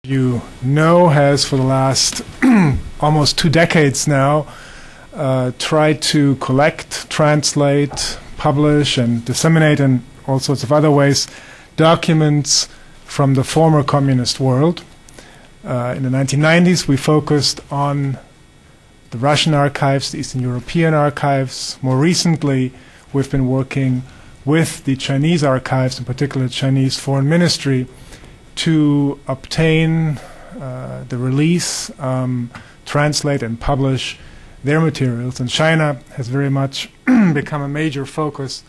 you know, has for the last almost 2 decades now tried to collect, translate, publish, and disseminate in all sorts of other ways documents from the former communist world. In the 1990s, we focused on the Russian archives, the Eastern European archives. More recently, we've been working with the Chinese archives, in particular the Chinese Foreign Ministry, to obtain the release, translate and publish their materials. And China has very much become a major focus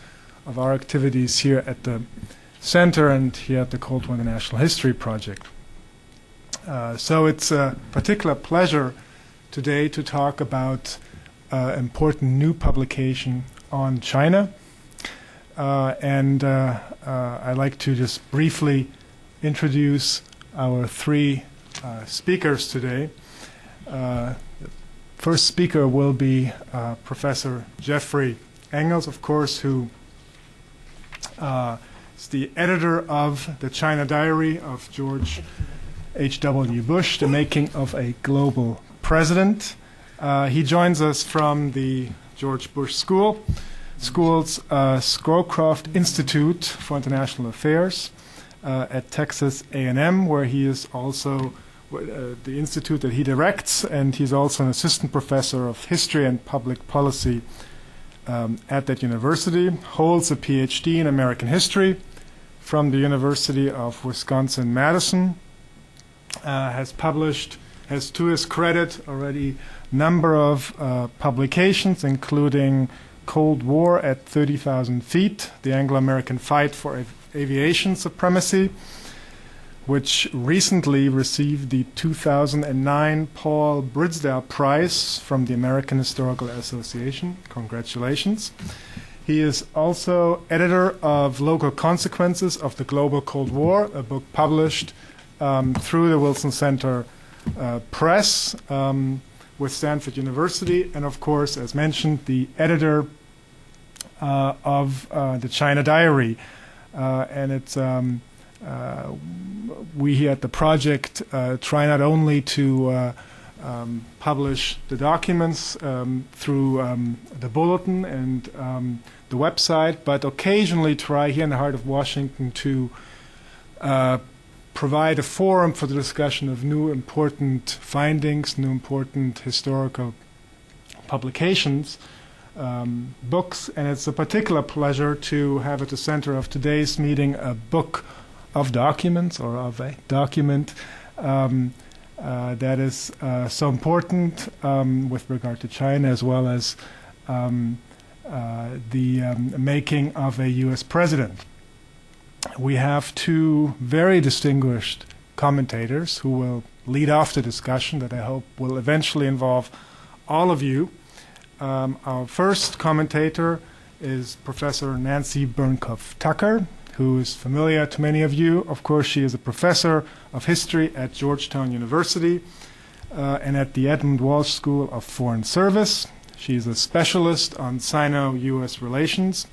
of our activities here at the Center and here at the Cold War International History Project. So it's a particular pleasure today to talk about important new publication on China. I'd like to just briefly introduce our 3 speakers today. The first speaker will be Professor Jeffrey Engel, of course, who is the editor of the China Diary of George H.W. Bush, The Making of a Global President. He joins us from the George Bush School's Scowcroft Institute for International Affairs at Texas A&amp, where he is also the institute that he directs, and he's also an assistant professor of history and public policy at that university. Holds a PhD in American history from the University of Wisconsin-Madison. Has to his credit already a number of publications, including Cold War at 30,000 Feet, the Anglo-American Fight for Aviation Supremacy, which recently received the 2009 Paul Bridsdale Prize from the American Historical Association. Congratulations. He is also editor of Local Consequences of the Global Cold War, a book published through the Wilson Center Press with Stanford University, and of course, as mentioned, the editor of the China Diary. And it's we here at the project try not only to publish the documents through the bulletin and the website, but occasionally try here in the heart of Washington to provide a forum for the discussion of new important findings, new important historical publications, books, and it's a particular pleasure to have at the center of today's meeting a book of documents, or of a document that is so important with regard to China, as well as the making of a U.S. president. We have 2 very distinguished commentators who will lead off the discussion that I hope will eventually involve all of you. Our first commentator is Professor Nancy Birnkow-Tucker, who is familiar to many of you. Of course, she is a professor of history at Georgetown University and at the Edmund Walsh School of Foreign Service. She is a specialist on Sino-U.S. relations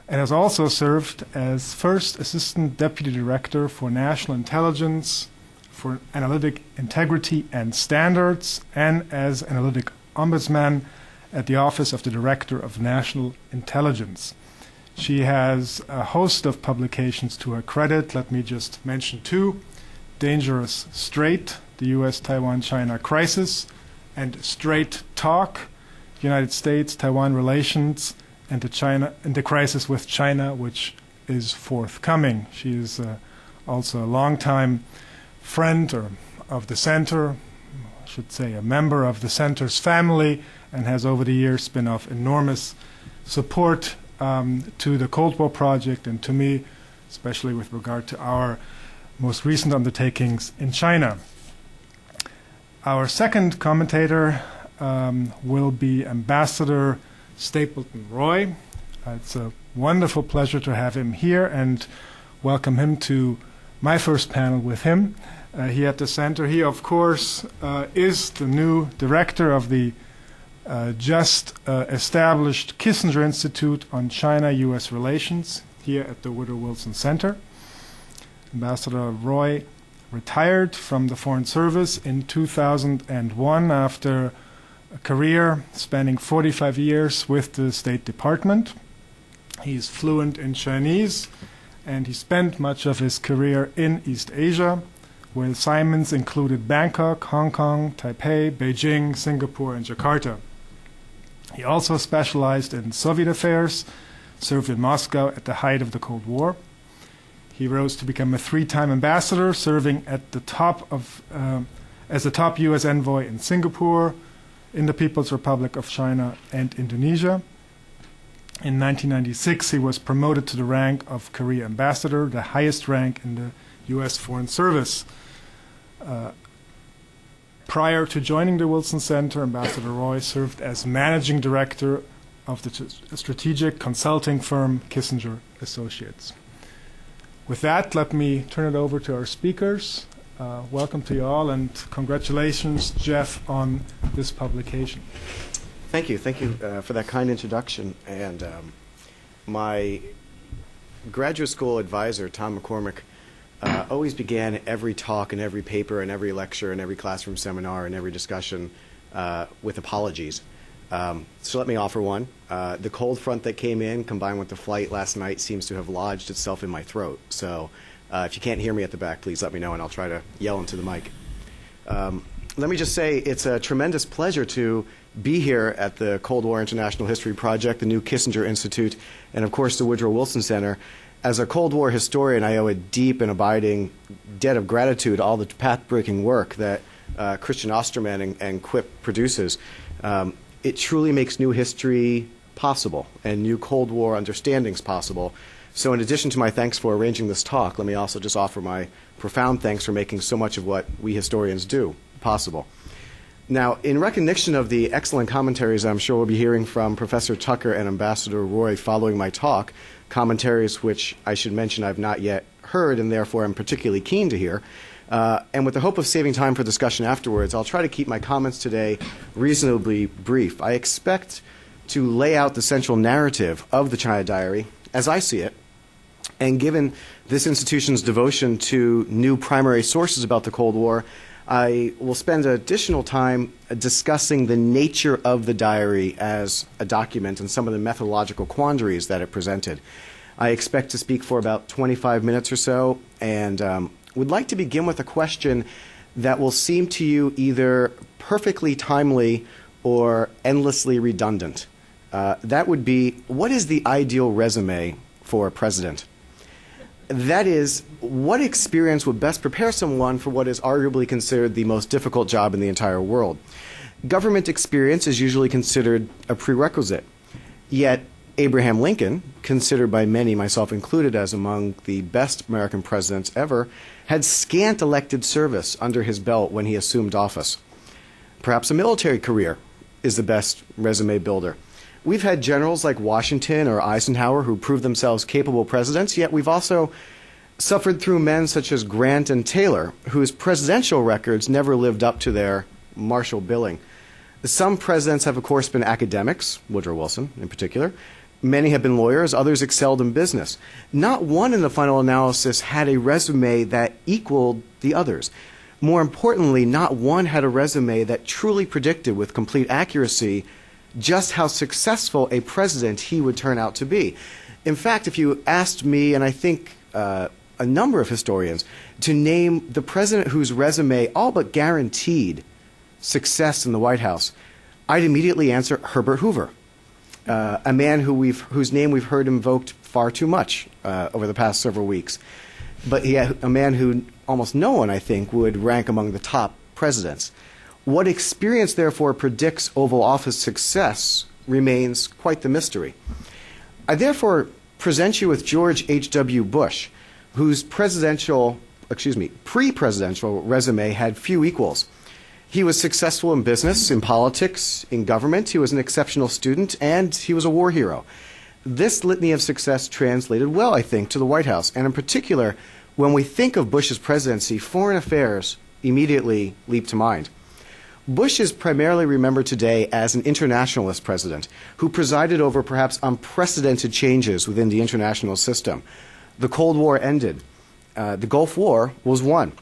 and has also served as first Assistant Deputy Director for National Intelligence, for Analytic Integrity and Standards, and as Analytic Ombudsman at the Office of the Director of National Intelligence. She has a host of publications to her credit. Let me just mention 2. Dangerous Strait, the U.S.-Taiwan-China Crisis, and Straight Talk, United States-Taiwan Relations, and the crisis with China, which is forthcoming. She is also a longtime friend of the Center, I should say a member of the Center's family, and has over the years been of enormous support to the Cold War Project and to me, especially with regard to our most recent undertakings in China. Our second commentator will be Ambassador Stapleton Roy. It's a wonderful pleasure to have him here and welcome him to my first panel with him here at the Center. He, of course, is the new director of the just established Kissinger Institute on China-U.S. Relations here at the Woodrow Wilson Center. Ambassador Roy retired from the Foreign Service in 2001 after a career spanning 45 years with the State Department. He's fluent in Chinese, and he spent much of his career in East Asia, where assignments included Bangkok, Hong Kong, Taipei, Beijing, Singapore, and Jakarta. He also specialized in Soviet affairs, served in Moscow at the height of the Cold War. He rose to become a 3-time ambassador, serving at the top of, as the top U.S. envoy in Singapore, in the People's Republic of China, and Indonesia. In 1996, he was promoted to the rank of Korea ambassador, the highest rank in the U.S. Foreign Service. Prior to joining the Wilson Center, Ambassador Roy served as managing director of the strategic consulting firm Kissinger Associates. With that, let me turn it over to our speakers. Welcome to you all, and congratulations, Jeff, on this publication. Thank you for that kind introduction. And my graduate school advisor, Tom McCormick, always began every talk and every paper and every lecture and every classroom seminar and every discussion with apologies. So let me offer one. The cold front that came in, combined with the flight last night, seems to have lodged itself in my throat. So if you can't hear me at the back, please let me know, and I'll try to yell into the mic. Let me just say it's a tremendous pleasure to be here at the Cold War International History Project, the new Kissinger Institute, and of course the Woodrow Wilson Center. As a Cold War historian, I owe a deep and abiding debt of gratitude to all the path-breaking work that Christian Osterman and Quip produces. It truly makes new history possible and new Cold War understandings possible. So in addition to my thanks for arranging this talk, let me also just offer my profound thanks for making so much of what we historians do possible. Now, in recognition of the excellent commentaries I'm sure we'll be hearing from Professor Tucker and Ambassador Roy following my talk, commentaries which I should mention I've not yet heard and therefore I'm particularly keen to hear, and with the hope of saving time for discussion afterwards, I'll try to keep my comments today reasonably brief. I expect to lay out the central narrative of the China Diary as I see it, and given this institution's devotion to new primary sources about the Cold War, I will spend additional time discussing the nature of the diary as a document and some of the methodological quandaries that it presented. I expect to speak for about 25 minutes or so, and would like to begin with a question that will seem to you either perfectly timely or endlessly redundant. That would be, what is the ideal resume for a president? That is, what experience would best prepare someone for what is arguably considered the most difficult job in the entire world? Government experience is usually considered a prerequisite. Yet, Abraham Lincoln, considered by many, myself included, as among the best American presidents ever, had scant elected service under his belt when he assumed office. Perhaps a military career is the best resume builder. We've had generals like Washington or Eisenhower who proved themselves capable presidents, yet we've also suffered through men such as Grant and Taylor, whose presidential records never lived up to their martial billing. Some presidents have, of course, been academics, Woodrow Wilson in particular. Many have been lawyers, others excelled in business. Not one in the final analysis had a resume that equaled the others. More importantly, not one had a resume that truly predicted with complete accuracy just how successful a president he would turn out to be. In fact, if you asked me, and I think a number of historians, to name the president whose resume all but guaranteed success in the White House, I'd immediately answer Herbert Hoover, a man whose name we've heard invoked far too much over the past several weeks. But a man who almost no one, I think, would rank among the top presidents. What experience, therefore, predicts Oval Office success remains quite the mystery. I therefore present you with George H.W. Bush, whose pre-presidential resume had few equals. He was successful in business, in politics, in government. He was an exceptional student, and he was a war hero. This litany of success translated well, I think, to the White House. And in particular, when we think of Bush's presidency, foreign affairs immediately leap to mind. Bush is primarily remembered today as an internationalist president who presided over perhaps unprecedented changes within the international system. The Cold War ended. The Gulf War was won.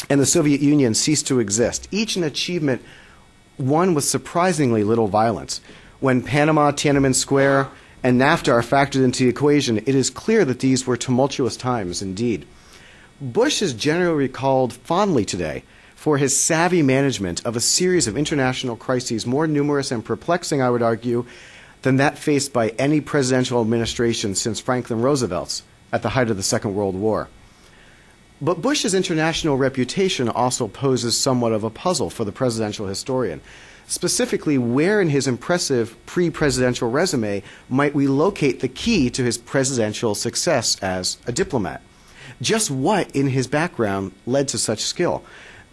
and the Soviet Union ceased to exist, each an achievement won with surprisingly little violence. When Panama, Tiananmen Square, and NAFTA are factored into the equation, it is clear that these were tumultuous times indeed. Bush is generally recalled fondly today for his savvy management of a series of international crises more numerous and perplexing, I would argue, than that faced by any presidential administration since Franklin Roosevelt's at the height of the Second World War. But Bush's international reputation also poses somewhat of a puzzle for the presidential historian. Specifically, where in his impressive pre-presidential resume might we locate the key to his presidential success as a diplomat? Just what in his background led to such skill?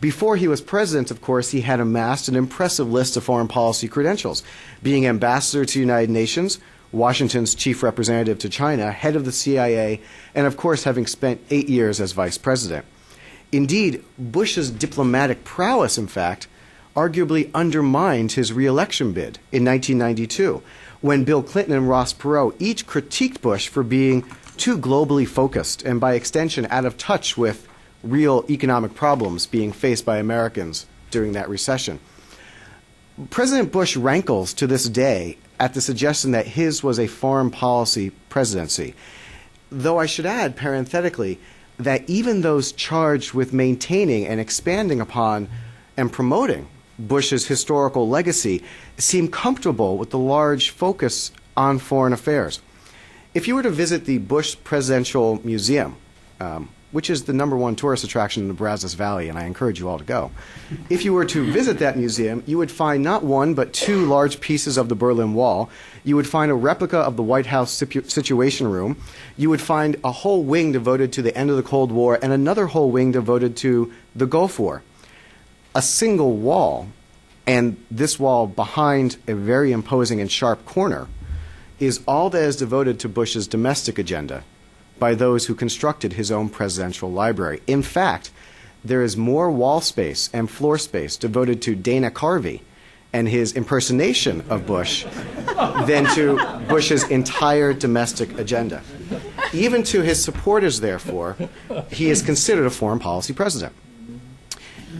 Before he was president, of course, he had amassed an impressive list of foreign policy credentials, being ambassador to the United Nations, Washington's chief representative to China, head of the CIA, and of course having spent 8 years as vice president. Indeed, Bush's diplomatic prowess, in fact, arguably undermined his re-election bid in 1992, when Bill Clinton and Ross Perot each critiqued Bush for being too globally focused and by extension out of touch with real economic problems being faced by Americans during that recession. President Bush rankles to this day at the suggestion that his was a foreign policy presidency, though I should add parenthetically that even those charged with maintaining and expanding upon and promoting Bush's historical legacy seem comfortable with the large focus on foreign affairs. If you were to visit the Bush Presidential Museum, which is the #1 tourist attraction in the Brazos Valley, and I encourage you all to go. If you were to visit that museum, you would find not one but 2 large pieces of the Berlin Wall. You would find a replica of the White House Situation Room. You would find a whole wing devoted to the end of the Cold War and another whole wing devoted to the Gulf War. A single wall, and this wall behind a very imposing and sharp corner, is all that is devoted to Bush's domestic agenda by those who constructed his own presidential library. In fact, there is more wall space and floor space devoted to Dana Carvey and his impersonation of Bush than to Bush's entire domestic agenda. Even to his supporters, therefore, he is considered a foreign policy president.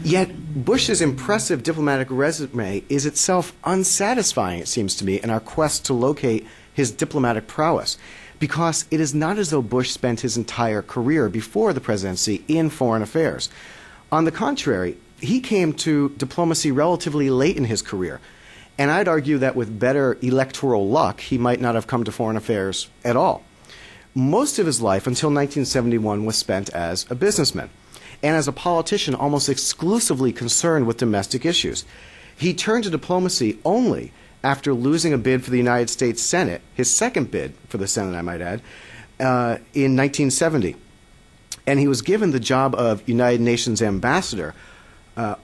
Yet Bush's impressive diplomatic resume is itself unsatisfying, it seems to me, in our quest to locate his diplomatic prowess, because it is not as though Bush spent his entire career before the presidency in foreign affairs. On the contrary, he came to diplomacy relatively late in his career, and I'd argue that with better electoral luck, he might not have come to foreign affairs at all. Most of his life until 1971 was spent as a businessman, and as a politician almost exclusively concerned with domestic issues. He turned to diplomacy only after losing a bid for the United States Senate, his second bid for the Senate, I might add, in 1970. And he was given the job of United Nations ambassador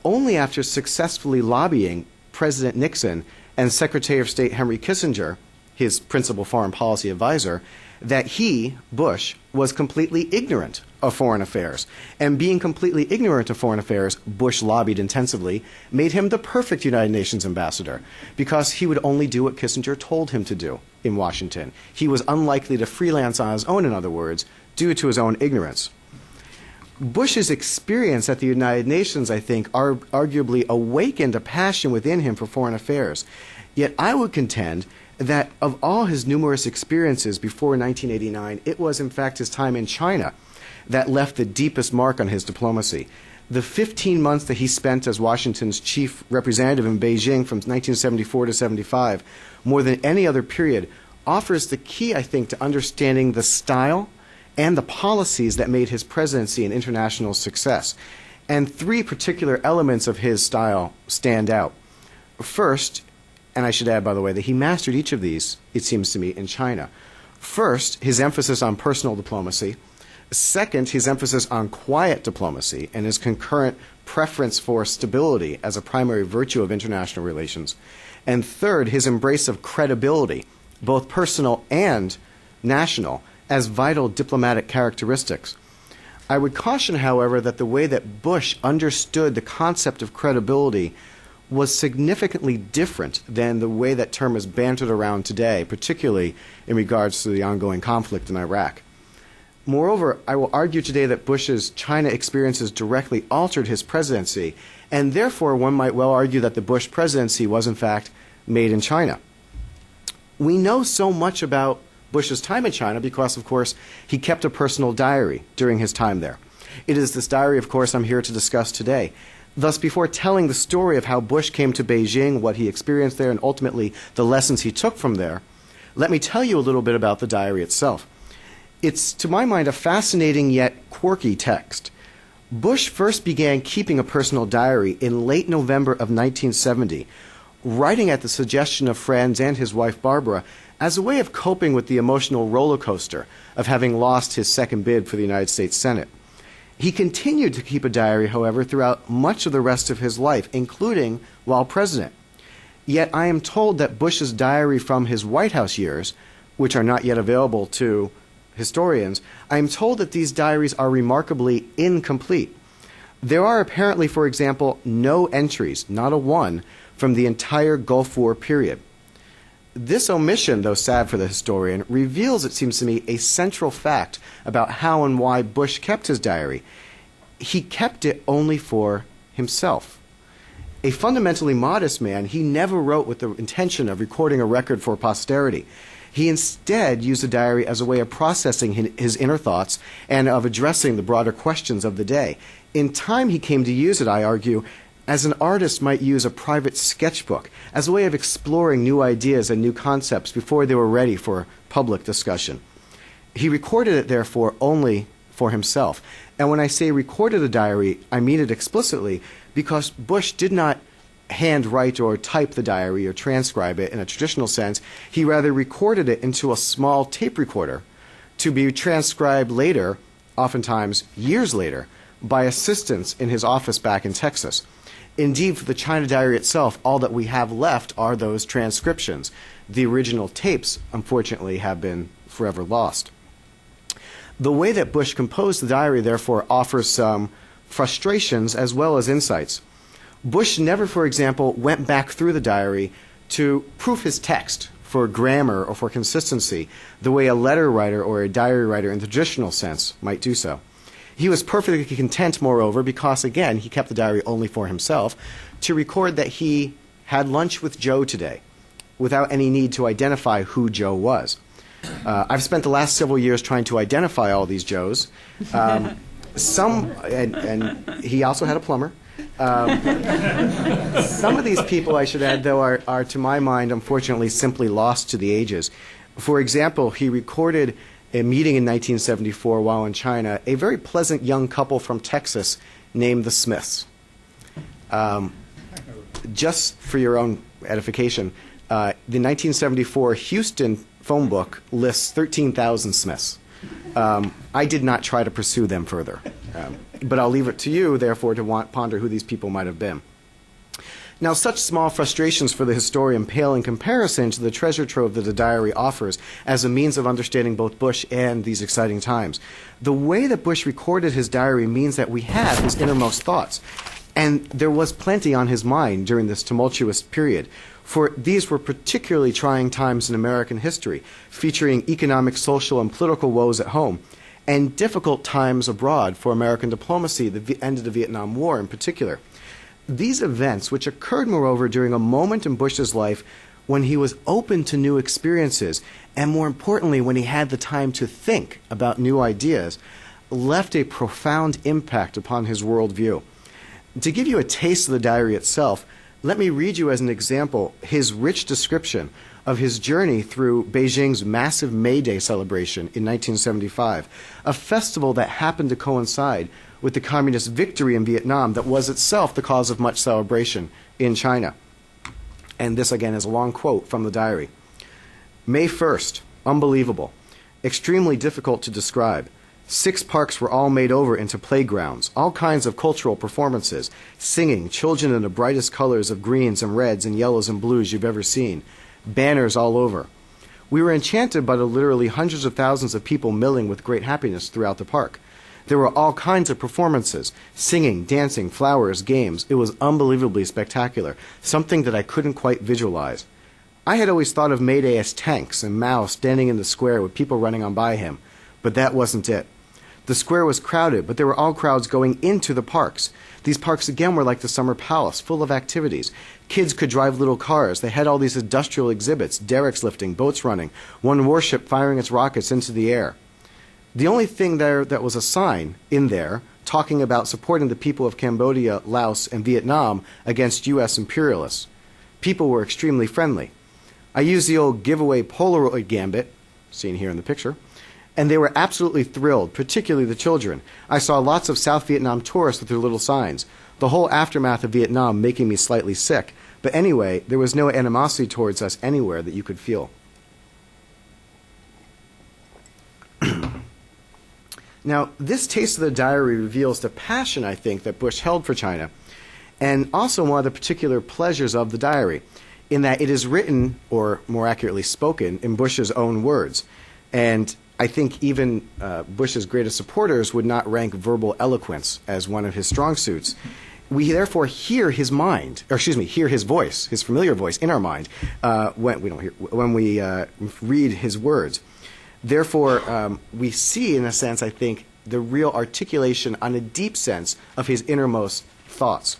only after successfully lobbying President Nixon and Secretary of State Henry Kissinger, his principal foreign policy advisor, that he, Bush, was completely ignorant of foreign affairs. And being completely ignorant of foreign affairs, Bush lobbied intensively, made him the perfect United Nations ambassador because he would only do what Kissinger told him to do in Washington. He was unlikely to freelance on his own, in other words, due to his own ignorance. Bush's experience at the United Nations, I think, arguably awakened a passion within him for foreign affairs. Yet I would contend that of all his numerous experiences before 1989, it was in fact his time in China that left the deepest mark on his diplomacy. The 15 months that he spent as Washington's chief representative in Beijing from 1974 to 75, more than any other period, offers the key, I think, to understanding the style and the policies that made his presidency an international success. And 3 particular elements of his style stand out. First, and I should add, by the way, that he mastered each of these, it seems to me, in China. First, his emphasis on personal diplomacy. Second, his emphasis on quiet diplomacy and his concurrent preference for stability as a primary virtue of international relations. And third, his embrace of credibility, both personal and national, as vital diplomatic characteristics. I would caution, however, that the way that Bush understood the concept of credibility was significantly different than the way that term is bantered around today, particularly in regards to the ongoing conflict in Iraq. Moreover, I will argue today that Bush's China experiences directly altered his presidency, and therefore one might well argue that the Bush presidency was in fact made in China. We know so much about Bush's time in China because, of course, he kept a personal diary during his time there. It is this diary, of course, I'm here to discuss today. Thus, before telling the story of how Bush came to Beijing, what he experienced there, and ultimately the lessons he took from there, let me tell you a little bit about the diary itself. It's, to my mind, a fascinating yet quirky text. Bush first began keeping a personal diary in late November of 1970, writing at the suggestion of friends and his wife Barbara as a way of coping with the emotional roller coaster of having lost his second bid for the United States Senate. He continued to keep a diary, however, throughout much of the rest of his life, including while president. Yet I am told that Bush's diary from his White House years, which are not yet available to historians, I am told that these diaries are remarkably incomplete. There are apparently, for example, no entries, not a one, from the entire Gulf War period. This omission, though sad for the historian, reveals, it seems to me, a central fact about how and why Bush kept his diary. He kept it only for himself. A fundamentally modest man, he never wrote with the intention of recording a record for posterity. He instead used the diary as a way of processing his inner thoughts and of addressing the broader questions of the day. In time, he came to use it, I argue, as an artist might use a private sketchbook, as a way of exploring new ideas and new concepts before they were ready for public discussion. He recorded it, therefore, only for himself. And when I say recorded a diary, I mean it explicitly because Bush did not handwrite or type the diary or transcribe it in a traditional sense. He rather recorded it into a small tape recorder to be transcribed later, oftentimes years later, by assistants in his office back in Texas. Indeed, for the China diary itself, all that we have left are those transcriptions. The original tapes, unfortunately, have been forever lost. The way that Bush composed the diary, therefore, offers some frustrations as well as insights. Bush never, for example, went back through the diary to proof his text for grammar or for consistency, the way a letter writer or a diary writer in the traditional sense might do so. He was perfectly content, moreover, because, again, he kept the diary only for himself, to record that he had lunch with Joe today without any need to identify who Joe was. I've spent the last several years trying to identify all these Joes. And he also had a plumber. Some of these people, I should add, though, are, to my mind, unfortunately, simply lost to the ages. For example, he recorded a meeting in 1974 while in China, a very pleasant young couple from Texas named the Smiths. Just for your own edification, the 1974 Houston phone book lists 13,000 Smiths. I did not try to pursue them further, but I'll leave it to you, therefore, to ponder who these people might have been. Now, such small frustrations for the historian pale in comparison to the treasure trove that the diary offers as a means of understanding both Bush and these exciting times. The way that Bush recorded his diary means that we have his innermost thoughts, and there was plenty on his mind during this tumultuous period, for these were particularly trying times in American history, featuring economic, social, and political woes at home, and difficult times abroad for American diplomacy, the end of the Vietnam War in particular. These events, which occurred, moreover, during a moment in Bush's life when he was open to new experiences, and more importantly, when he had the time to think about new ideas, left a profound impact upon his worldview. To give you a taste of the diary itself, let me read you as an example his rich description of his journey through Beijing's massive May Day celebration in 1975, a festival that happened to coincide with the communist victory in Vietnam that was itself the cause of much celebration in China. And this, again, is a long quote from the diary. May 1st, unbelievable, extremely difficult to describe. 6 parks were all made over into playgrounds, all kinds of cultural performances, singing, children in the brightest colors of greens and reds and yellows and blues you've ever seen, banners all over. We were enchanted by the literally hundreds of thousands of people milling with great happiness throughout the park. There were all kinds of performances, singing, dancing, flowers, games. It was unbelievably spectacular, something that I couldn't quite visualize. I had always thought of May Day as tanks and Mao standing in the square with people running on by him, but that wasn't it. The square was crowded, but there were all crowds going into the parks. These parks, again, were like the summer palace, full of activities. Kids could drive little cars. They had all these industrial exhibits, derricks lifting, boats running, one warship firing its rockets into the air. The only thing there that was a sign in there talking about supporting the people of Cambodia, Laos, and Vietnam against U.S. imperialists. People were extremely friendly. I used the old giveaway Polaroid gambit, seen here in the picture, and they were absolutely thrilled, particularly the children. I saw lots of South Vietnam tourists with their little signs. The whole aftermath of Vietnam making me slightly sick. But anyway, there was no animosity towards us anywhere that you could feel. Now, this taste of the diary reveals the passion, I think, that Bush held for China, and also one of the particular pleasures of the diary, in that it is written, or more accurately spoken, in Bush's own words. And I think even Bush's greatest supporters would not rank verbal eloquence as one of his strong suits. We therefore hear his mind, or excuse me, hear his voice, his familiar voice in our mind when we read his words. Therefore, we see, in a sense, I think, the real articulation on a deep sense of his innermost thoughts.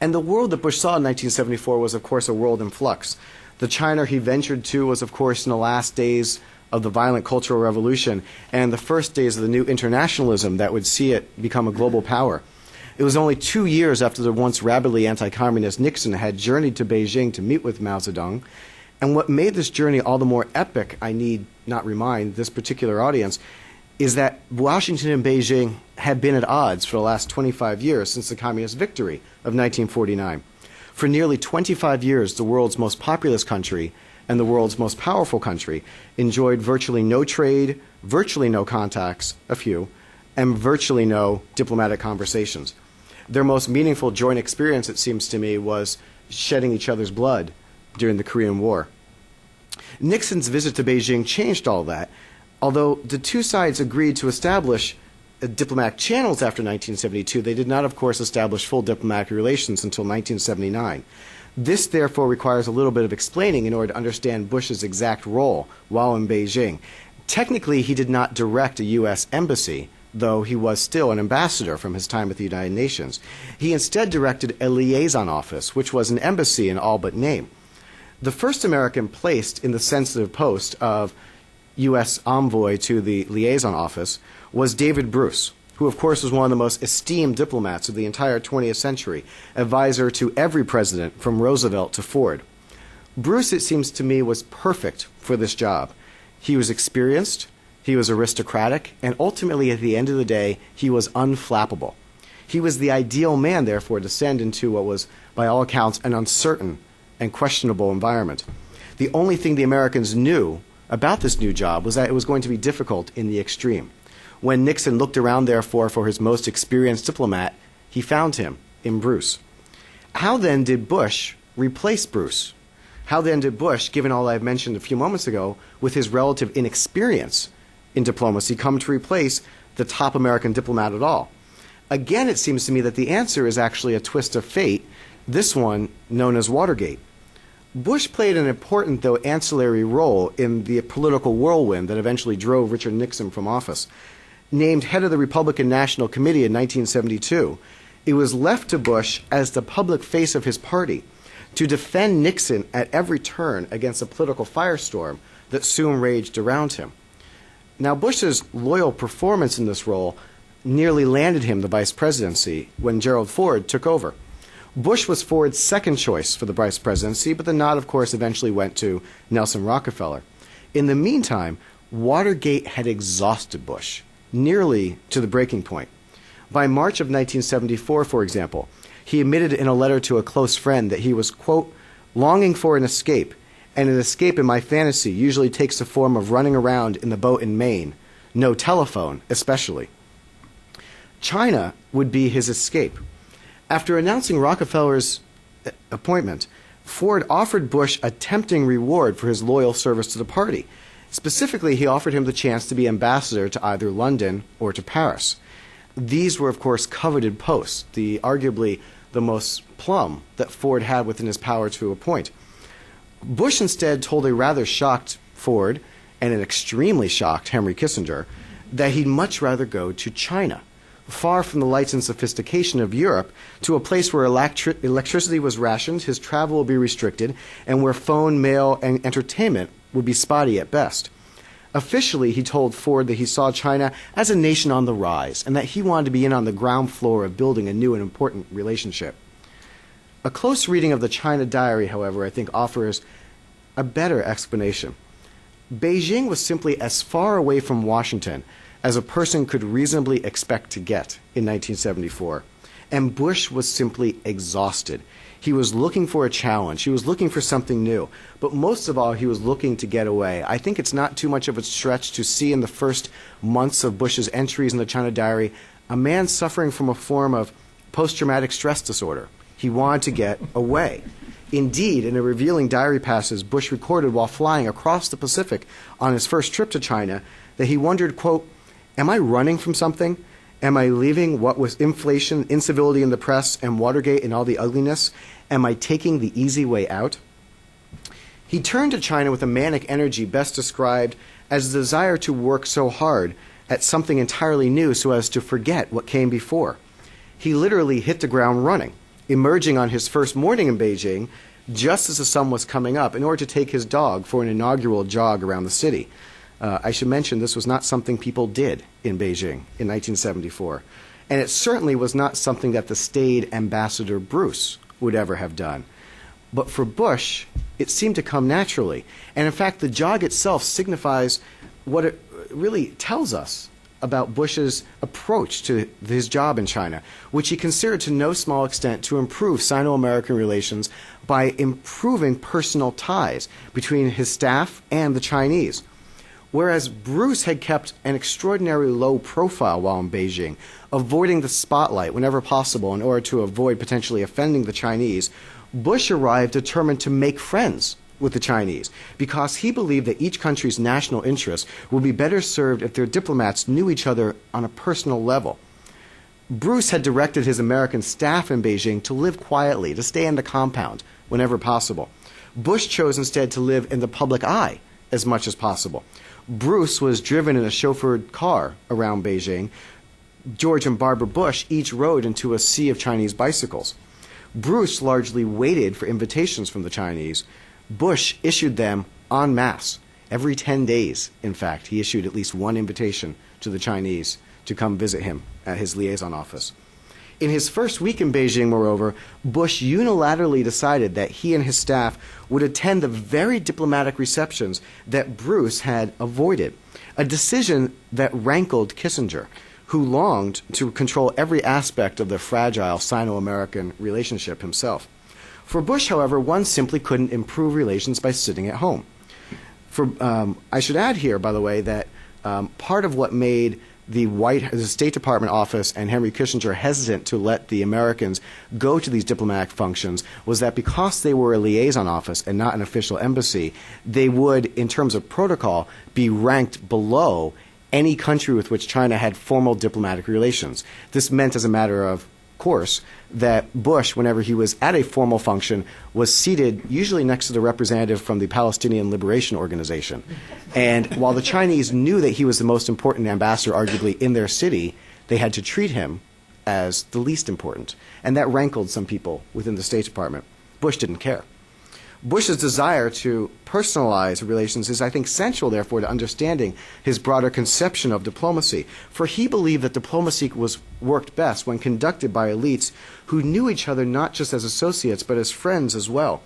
And the world that Bush saw in 1974 was, of course, a world in flux. The China he ventured to was, of course, in the last days of the violent Cultural Revolution and the first days of the new internationalism that would see it become a global power. It was only 2 years after the once rabidly anti-communist Nixon had journeyed to Beijing to meet with Mao Zedong. And what made this journey all the more epic, I need not remind this particular audience, is that Washington and Beijing had been at odds for the last 25 years since the communist victory of 1949. For nearly 25 years, the world's most populous country and the world's most powerful country enjoyed virtually no trade, virtually no contacts, a few, and virtually no diplomatic conversations. Their most meaningful joint experience, it seems to me, was shedding each other's blood during the Korean War. Nixon's visit to Beijing changed all that, although the two sides agreed to establish diplomatic channels after 1972. They did not, of course, establish full diplomatic relations until 1979. This, therefore, requires a little bit of explaining in order to understand Bush's exact role while in Beijing. Technically, he did not direct a U.S. embassy, though he was still an ambassador from his time at the United Nations. He instead directed a liaison office, which was an embassy in all but name. The first American placed in the sensitive post of U.S. envoy to the liaison office was David Bruce, who of course was one of the most esteemed diplomats of the entire 20th century, advisor to every president from Roosevelt to Ford. Bruce, it seems to me, was perfect for this job. He was experienced, he was aristocratic, and ultimately at the end of the day, he was unflappable. He was the ideal man, therefore, to send into what was, by all accounts, an uncertain and questionable environment. The only thing the Americans knew about this new job was that it was going to be difficult in the extreme. When Nixon looked around, therefore, for his most experienced diplomat, he found him in Bruce. How then did Bush replace Bruce? How then did Bush, given all I've mentioned a few moments ago, with his relative inexperience in diplomacy, come to replace the top American diplomat at all? Again, it seems to me that the answer is actually a twist of fate, this one known as Watergate. Bush played an important, though ancillary, role in the political whirlwind that eventually drove Richard Nixon from office. Named head of the Republican National Committee in 1972, it was left to Bush as the public face of his party to defend Nixon at every turn against a political firestorm that soon raged around him. Now, Bush's loyal performance in this role nearly landed him the vice presidency when Gerald Ford took over. Bush was Ford's second choice for the vice presidency, but the nod, of course, eventually went to Nelson Rockefeller. In the meantime, Watergate had exhausted Bush, nearly to the breaking point. By March of 1974, for example, he admitted in a letter to a close friend that he was, quote, longing for an escape, and an escape in my fantasy usually takes the form of running around in the boat in Maine, no telephone especially. China would be his escape. After announcing Rockefeller's appointment, Ford offered Bush a tempting reward for his loyal service to the party. Specifically, he offered him the chance to be ambassador to either London or to Paris. These were, of course, coveted posts, arguably the most plum that Ford had within his power to appoint. Bush instead told a rather shocked Ford and an extremely shocked Henry Kissinger that he'd much rather go to China, far from the lights and sophistication of Europe, to a place where electricity was rationed, his travel would be restricted, and where phone, mail, and entertainment would be spotty at best. Officially, he told Ford that he saw China as a nation on the rise, and that he wanted to be in on the ground floor of building a new and important relationship. A close reading of the China Diary, however, I think offers a better explanation. Beijing was simply as far away from Washington as a person could reasonably expect to get in 1974. And Bush was simply exhausted. He was looking for a challenge. He was looking for something new. But most of all, he was looking to get away. I think it's not too much of a stretch to see in the first months of Bush's entries in the China Diary a man suffering from a form of post-traumatic stress disorder. He wanted to get away. Indeed, in a revealing diary passage Bush recorded while flying across the Pacific on his first trip to China, that he wondered, quote, "Am I running from something? Am I leaving what was inflation, incivility in the press, and Watergate and all the ugliness? Am I taking the easy way out?" He turned to China with a manic energy best described as the desire to work so hard at something entirely new so as to forget what came before. He literally hit the ground running, emerging on his first morning in Beijing just as the sun was coming up in order to take his dog for an inaugural jog around the city. I should mention this was not something people did in Beijing in 1974. And it certainly was not something that the staid Ambassador Bruce would ever have done. But for Bush, it seemed to come naturally. And in fact, the jog itself signifies what it really tells us about Bush's approach to his job in China, which he considered to no small extent to improve Sino-American relations by improving personal ties between his staff and the Chinese. Whereas Bruce had kept an extraordinarily low profile while in Beijing, avoiding the spotlight whenever possible in order to avoid potentially offending the Chinese, Bush arrived determined to make friends with the Chinese because he believed that each country's national interests would be better served if their diplomats knew each other on a personal level. Bruce had directed his American staff in Beijing to live quietly, to stay in the compound whenever possible. Bush chose instead to live in the public eye as much as possible. Bruce was driven in a chauffeured car around Beijing. George and Barbara Bush each rode into a sea of Chinese bicycles. Bruce largely waited for invitations from the Chinese. Bush issued them en masse. Every 10 days, in fact, he issued at least one invitation to the Chinese to come visit him at his liaison office. In his first week in Beijing, moreover, Bush unilaterally decided that he and his staff would attend the very diplomatic receptions that Bruce had avoided, a decision that rankled Kissinger, who longed to control every aspect of the fragile Sino-American relationship himself. For Bush, however, one simply couldn't improve relations by sitting at home. I should add here, by the way, that part of what made the State Department office and Henry Kissinger hesitant to let the Americans go to these diplomatic functions was that because they were a liaison office and not an official embassy, they would, in terms of protocol, be ranked below any country with which China had formal diplomatic relations. This meant, as a matter of course, that Bush, whenever he was at a formal function, was seated usually next to the representative from the Palestinian Liberation Organization. And while the Chinese knew that he was the most important ambassador, arguably, in their city, they had to treat him as the least important. And that rankled some people within the State Department. Bush didn't care. Bush's desire to personalize relations is, I think, central, therefore, to understanding his broader conception of diplomacy. For he believed that diplomacy worked best when conducted by elites who knew each other not just as associates, but as friends as well.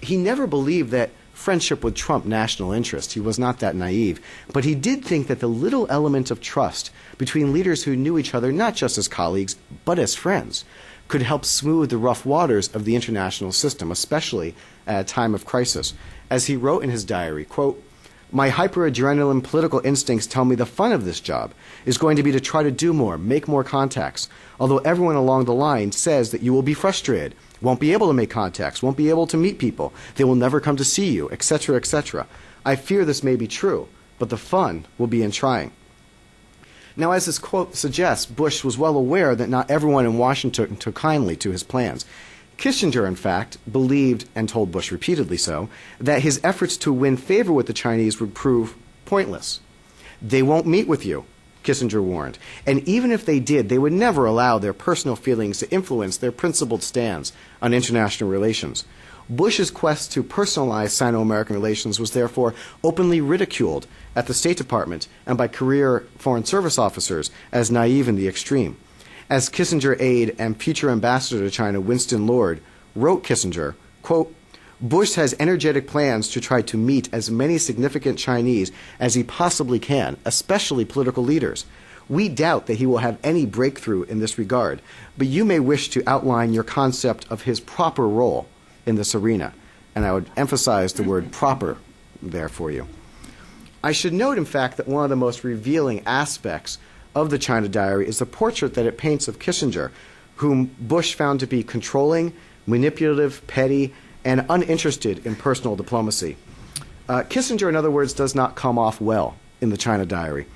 He never believed that friendship would trump national interest. He was not that naive. But he did think that the little element of trust between leaders who knew each other not just as colleagues, but as friends, could help smooth the rough waters of the international system, especially at a time of crisis. As he wrote in his diary, quote, "My hyper-adrenaline political instincts tell me the fun of this job is going to be to try to do more, make more contacts, although everyone along the line says that you will be frustrated, won't be able to make contacts, won't be able to meet people, they will never come to see you, etc., etc. I fear this may be true, but the fun will be in trying." Now, as this quote suggests, Bush was well aware that not everyone in Washington took kindly to his plans. Kissinger, in fact, believed, and told Bush repeatedly so, that his efforts to win favor with the Chinese would prove pointless. "They won't meet with you," Kissinger warned. And even if they did, they would never allow their personal feelings to influence their principled stance on international relations. Bush's quest to personalize Sino-American relations was therefore openly ridiculed at the State Department and by career Foreign Service officers as naive in the extreme. As Kissinger aide and future ambassador to China Winston Lord wrote Kissinger, quote, Bush has energetic plans to try to meet as many significant Chinese as he possibly can, especially political leaders. We doubt that he will have any breakthrough in this regard, but you may wish to outline your concept of his proper role in this arena. And I would emphasize the word proper there for you. I should note, in fact, that one of the most revealing aspects of the China Diary is the portrait that it paints of Kissinger, whom Bush found to be controlling, manipulative, petty, and uninterested in personal diplomacy. Kissinger, in other words, does not come off well in the China Diary.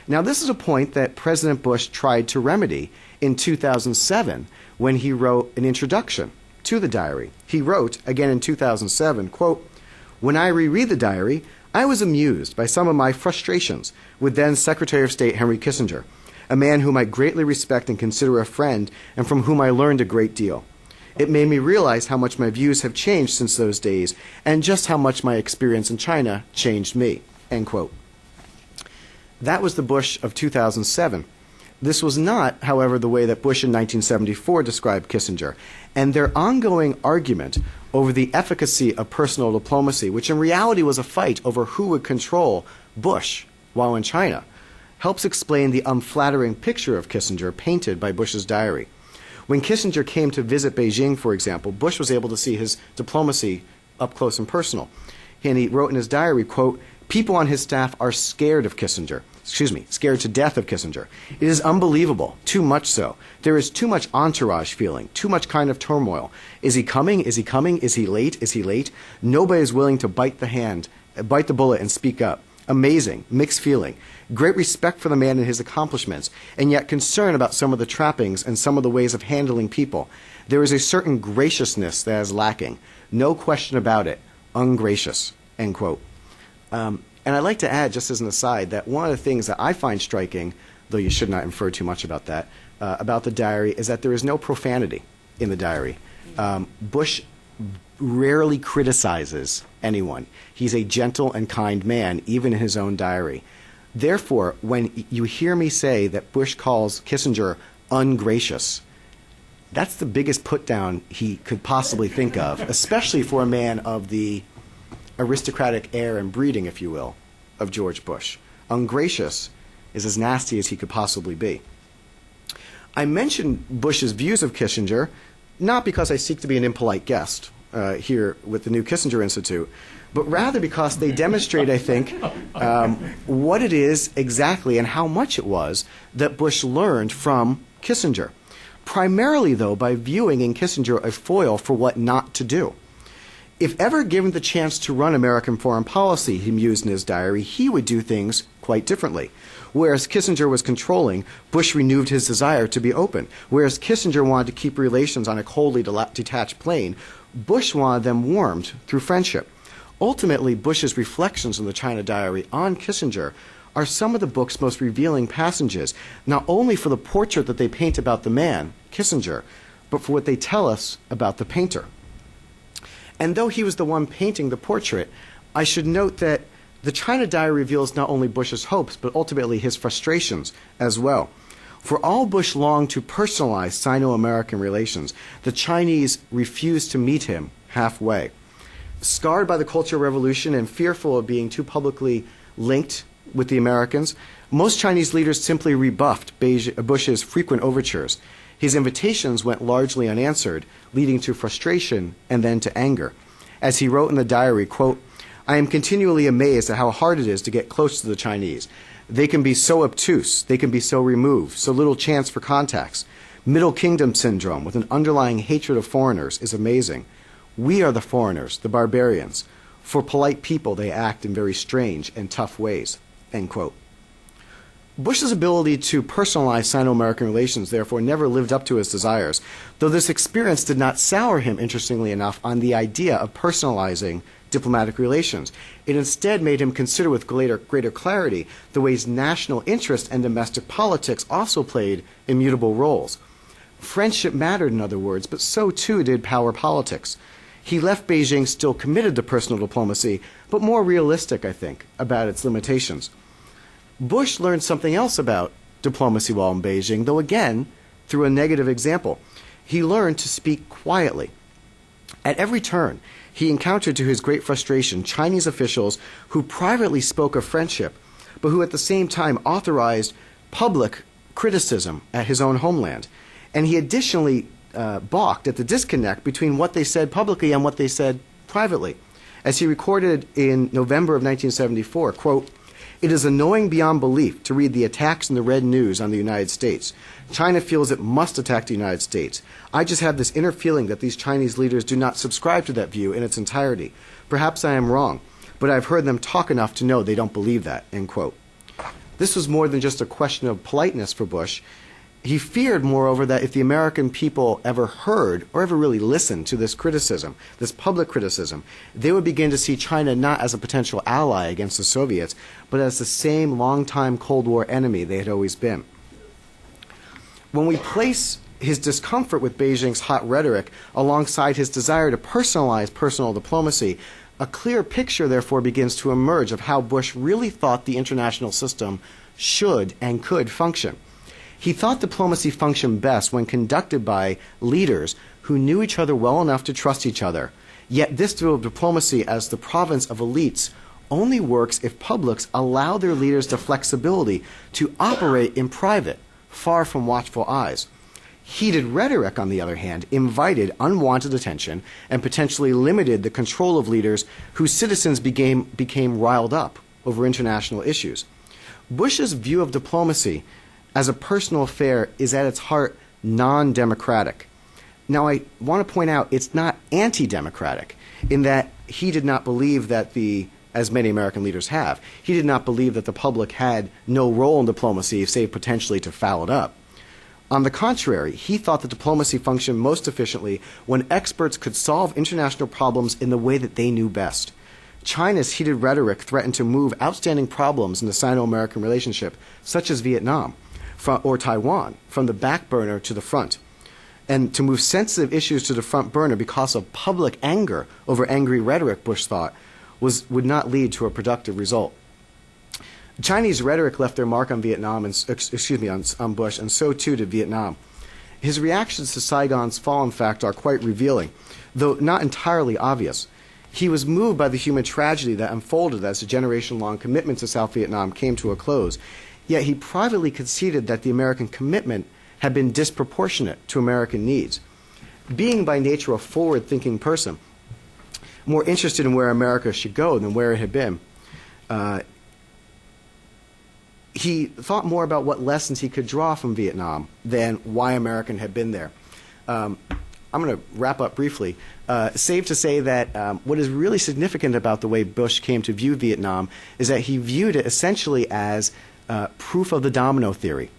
Now, this is a point that President Bush tried to remedy in 2007 when he wrote an introduction to the diary. He wrote, again in 2007, quote, When I reread the diary, I was amused by some of my frustrations with then Secretary of State Henry Kissinger, a man whom I greatly respect and consider a friend and from whom I learned a great deal. It made me realize how much my views have changed since those days and just how much my experience in China changed me, end quote. That was the Bush of 2007. This was not, however, the way that Bush in 1974 described Kissinger, and their ongoing argument over the efficacy of personal diplomacy, which in reality was a fight over who would control Bush while in China, helps explain the unflattering picture of Kissinger painted by Bush's diary. When Kissinger came to visit Beijing, for example, Bush was able to see his diplomacy up close and personal. And he wrote in his diary, quote, People on his staff are scared of Kissinger. Scared to death of Kissinger. It is unbelievable, too much so. There is too much entourage feeling, too much kind of turmoil. Is he coming? Is he coming? Is he late? Is he late? Nobody is willing to bite the bullet and speak up. Amazing, mixed feeling. Great respect for the man and his accomplishments, and yet concern about some of the trappings and some of the ways of handling people. There is a certain graciousness that is lacking. No question about it. Ungracious, end quote. And I'd like to add, just as an aside, that one of the things that I find striking, though you should not infer too much about that, about the diary, is that there is no profanity in the diary. Bush rarely criticizes anyone. He's a gentle and kind man, even in his own diary. Therefore, when you hear me say that Bush calls Kissinger ungracious, that's the biggest put-down he could possibly think of, especially for a man of the aristocratic air and breeding, if you will, of George Bush. Ungracious is as nasty as he could possibly be. I mentioned Bush's views of Kissinger not because I seek to be an impolite guest here with the new Kissinger Institute, but rather because they demonstrate, I think, what it is exactly and how much it was that Bush learned from Kissinger. Primarily, though, by viewing in Kissinger a foil for what not to do. If ever given the chance to run American foreign policy, he mused in his diary, he would do things quite differently. Whereas Kissinger was controlling, Bush renewed his desire to be open. Whereas Kissinger wanted to keep relations on a coldly detached plane, Bush wanted them warmed through friendship. Ultimately, Bush's reflections in the China Diary on Kissinger are some of the book's most revealing passages, not only for the portrait that they paint about the man, Kissinger, but for what they tell us about the painter. And though he was the one painting the portrait, I should note that the China Diary reveals not only Bush's hopes, but ultimately his frustrations as well. For all Bush longed to personalize Sino-American relations, the Chinese refused to meet him halfway. Scarred by the Cultural Revolution and fearful of being too publicly linked with the Americans, most Chinese leaders simply rebuffed Bush's frequent overtures. His invitations went largely unanswered, leading to frustration and then to anger. As he wrote in the diary, quote, I am continually amazed at how hard it is to get close to the Chinese. They can be so obtuse, they can be so removed, so little chance for contacts. Middle Kingdom syndrome with an underlying hatred of foreigners is amazing. We are the foreigners, the barbarians. For polite people, they act in very strange and tough ways, end quote. Bush's ability to personalize Sino-American relations, therefore, never lived up to his desires, though this experience did not sour him, interestingly enough, on the idea of personalizing diplomatic relations. It instead made him consider with greater clarity the ways national interest and domestic politics also played immutable roles. Friendship mattered, in other words, but so too did power politics. He left Beijing still committed to personal diplomacy, but more realistic, I think, about its limitations. Bush learned something else about diplomacy while in Beijing, though again, through a negative example. He learned to speak quietly. At every turn, he encountered, to his great frustration, Chinese officials who privately spoke of friendship, but who at the same time authorized public criticism at his own homeland. And he additionally balked at the disconnect between what they said publicly and what they said privately. As he recorded in November of 1974, quote, "It is annoying beyond belief to read the attacks in the red news on the United States. China feels it must attack the United States. I just have this inner feeling that these Chinese leaders do not subscribe to that view in its entirety. Perhaps I am wrong, but I've heard them talk enough to know they don't believe that," end quote. This was more than just a question of politeness for Bush. He feared, moreover, that if the American people ever heard or ever really listened to this criticism, this public criticism, they would begin to see China not as a potential ally against the Soviets, but as the same longtime Cold War enemy they had always been. When we place his discomfort with Beijing's hot rhetoric alongside his desire to personalize personal diplomacy, a clear picture, therefore, begins to emerge of how Bush really thought the international system should and could function. He thought diplomacy functioned best when conducted by leaders who knew each other well enough to trust each other. Yet this view of diplomacy as the province of elites only works if publics allow their leaders the flexibility to operate in private, far from watchful eyes. Heated rhetoric, on the other hand, invited unwanted attention and potentially limited the control of leaders whose citizens became riled up over international issues. Bush's view of diplomacy as a personal affair is at its heart non-democratic. Now, I want to point out it's not anti-democratic in that he did not believe that as many American leaders have, he did not believe that the public had no role in diplomacy save potentially to foul it up. On the contrary, he thought that diplomacy functioned most efficiently when experts could solve international problems in the way that they knew best. China's heated rhetoric threatened to move outstanding problems in the Sino-American relationship, such as Vietnam or Taiwan, from the back burner to the front. And to move sensitive issues to the front burner because of public anger over angry rhetoric, Bush thought, would not lead to a productive result. Chinese rhetoric left their mark on on Bush, and so too did Vietnam. His reactions to Saigon's fall, in fact, are quite revealing, though not entirely obvious. He was moved by the human tragedy that unfolded as the generation-long commitment to South Vietnam came to a close, yet he privately conceded that the American commitment had been disproportionate to American needs. Being by nature a forward-thinking person, more interested in where America should go than where it had been, he thought more about what lessons he could draw from Vietnam than why America had been there. I'm going to wrap up briefly. Safe to say that what is really significant about the way Bush came to view Vietnam is that he viewed it essentially as proof of the domino theory.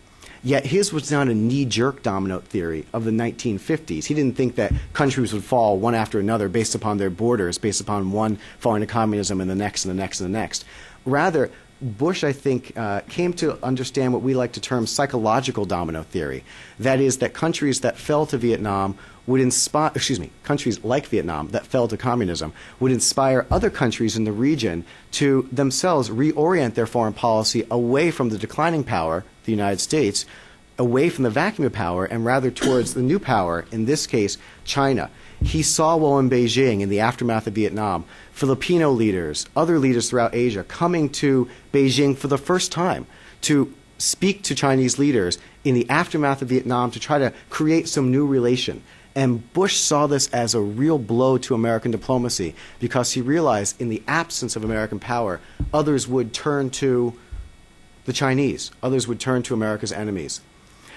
Yet his was not a knee-jerk domino theory of the 1950s. He didn't think that countries would fall one after another based upon their borders, based upon one falling to communism and the next and the next and the next. Rather, Bush, I think, came to understand what we like to term psychological domino theory. That is, that countries that fell to Vietnam would inspire, countries like Vietnam that fell to communism would inspire other countries in the region to themselves reorient their foreign policy away from the declining power, the United States, away from the vacuum of power, and rather towards the new power, in this case, China. He saw while in Beijing, in the aftermath of Vietnam, Filipino leaders, other leaders throughout Asia, coming to Beijing for the first time to speak to Chinese leaders in the aftermath of Vietnam to try to create some new relation. And Bush saw this as a real blow to American diplomacy because he realized in the absence of American power, others would turn to the Chinese. Others would turn to America's enemies.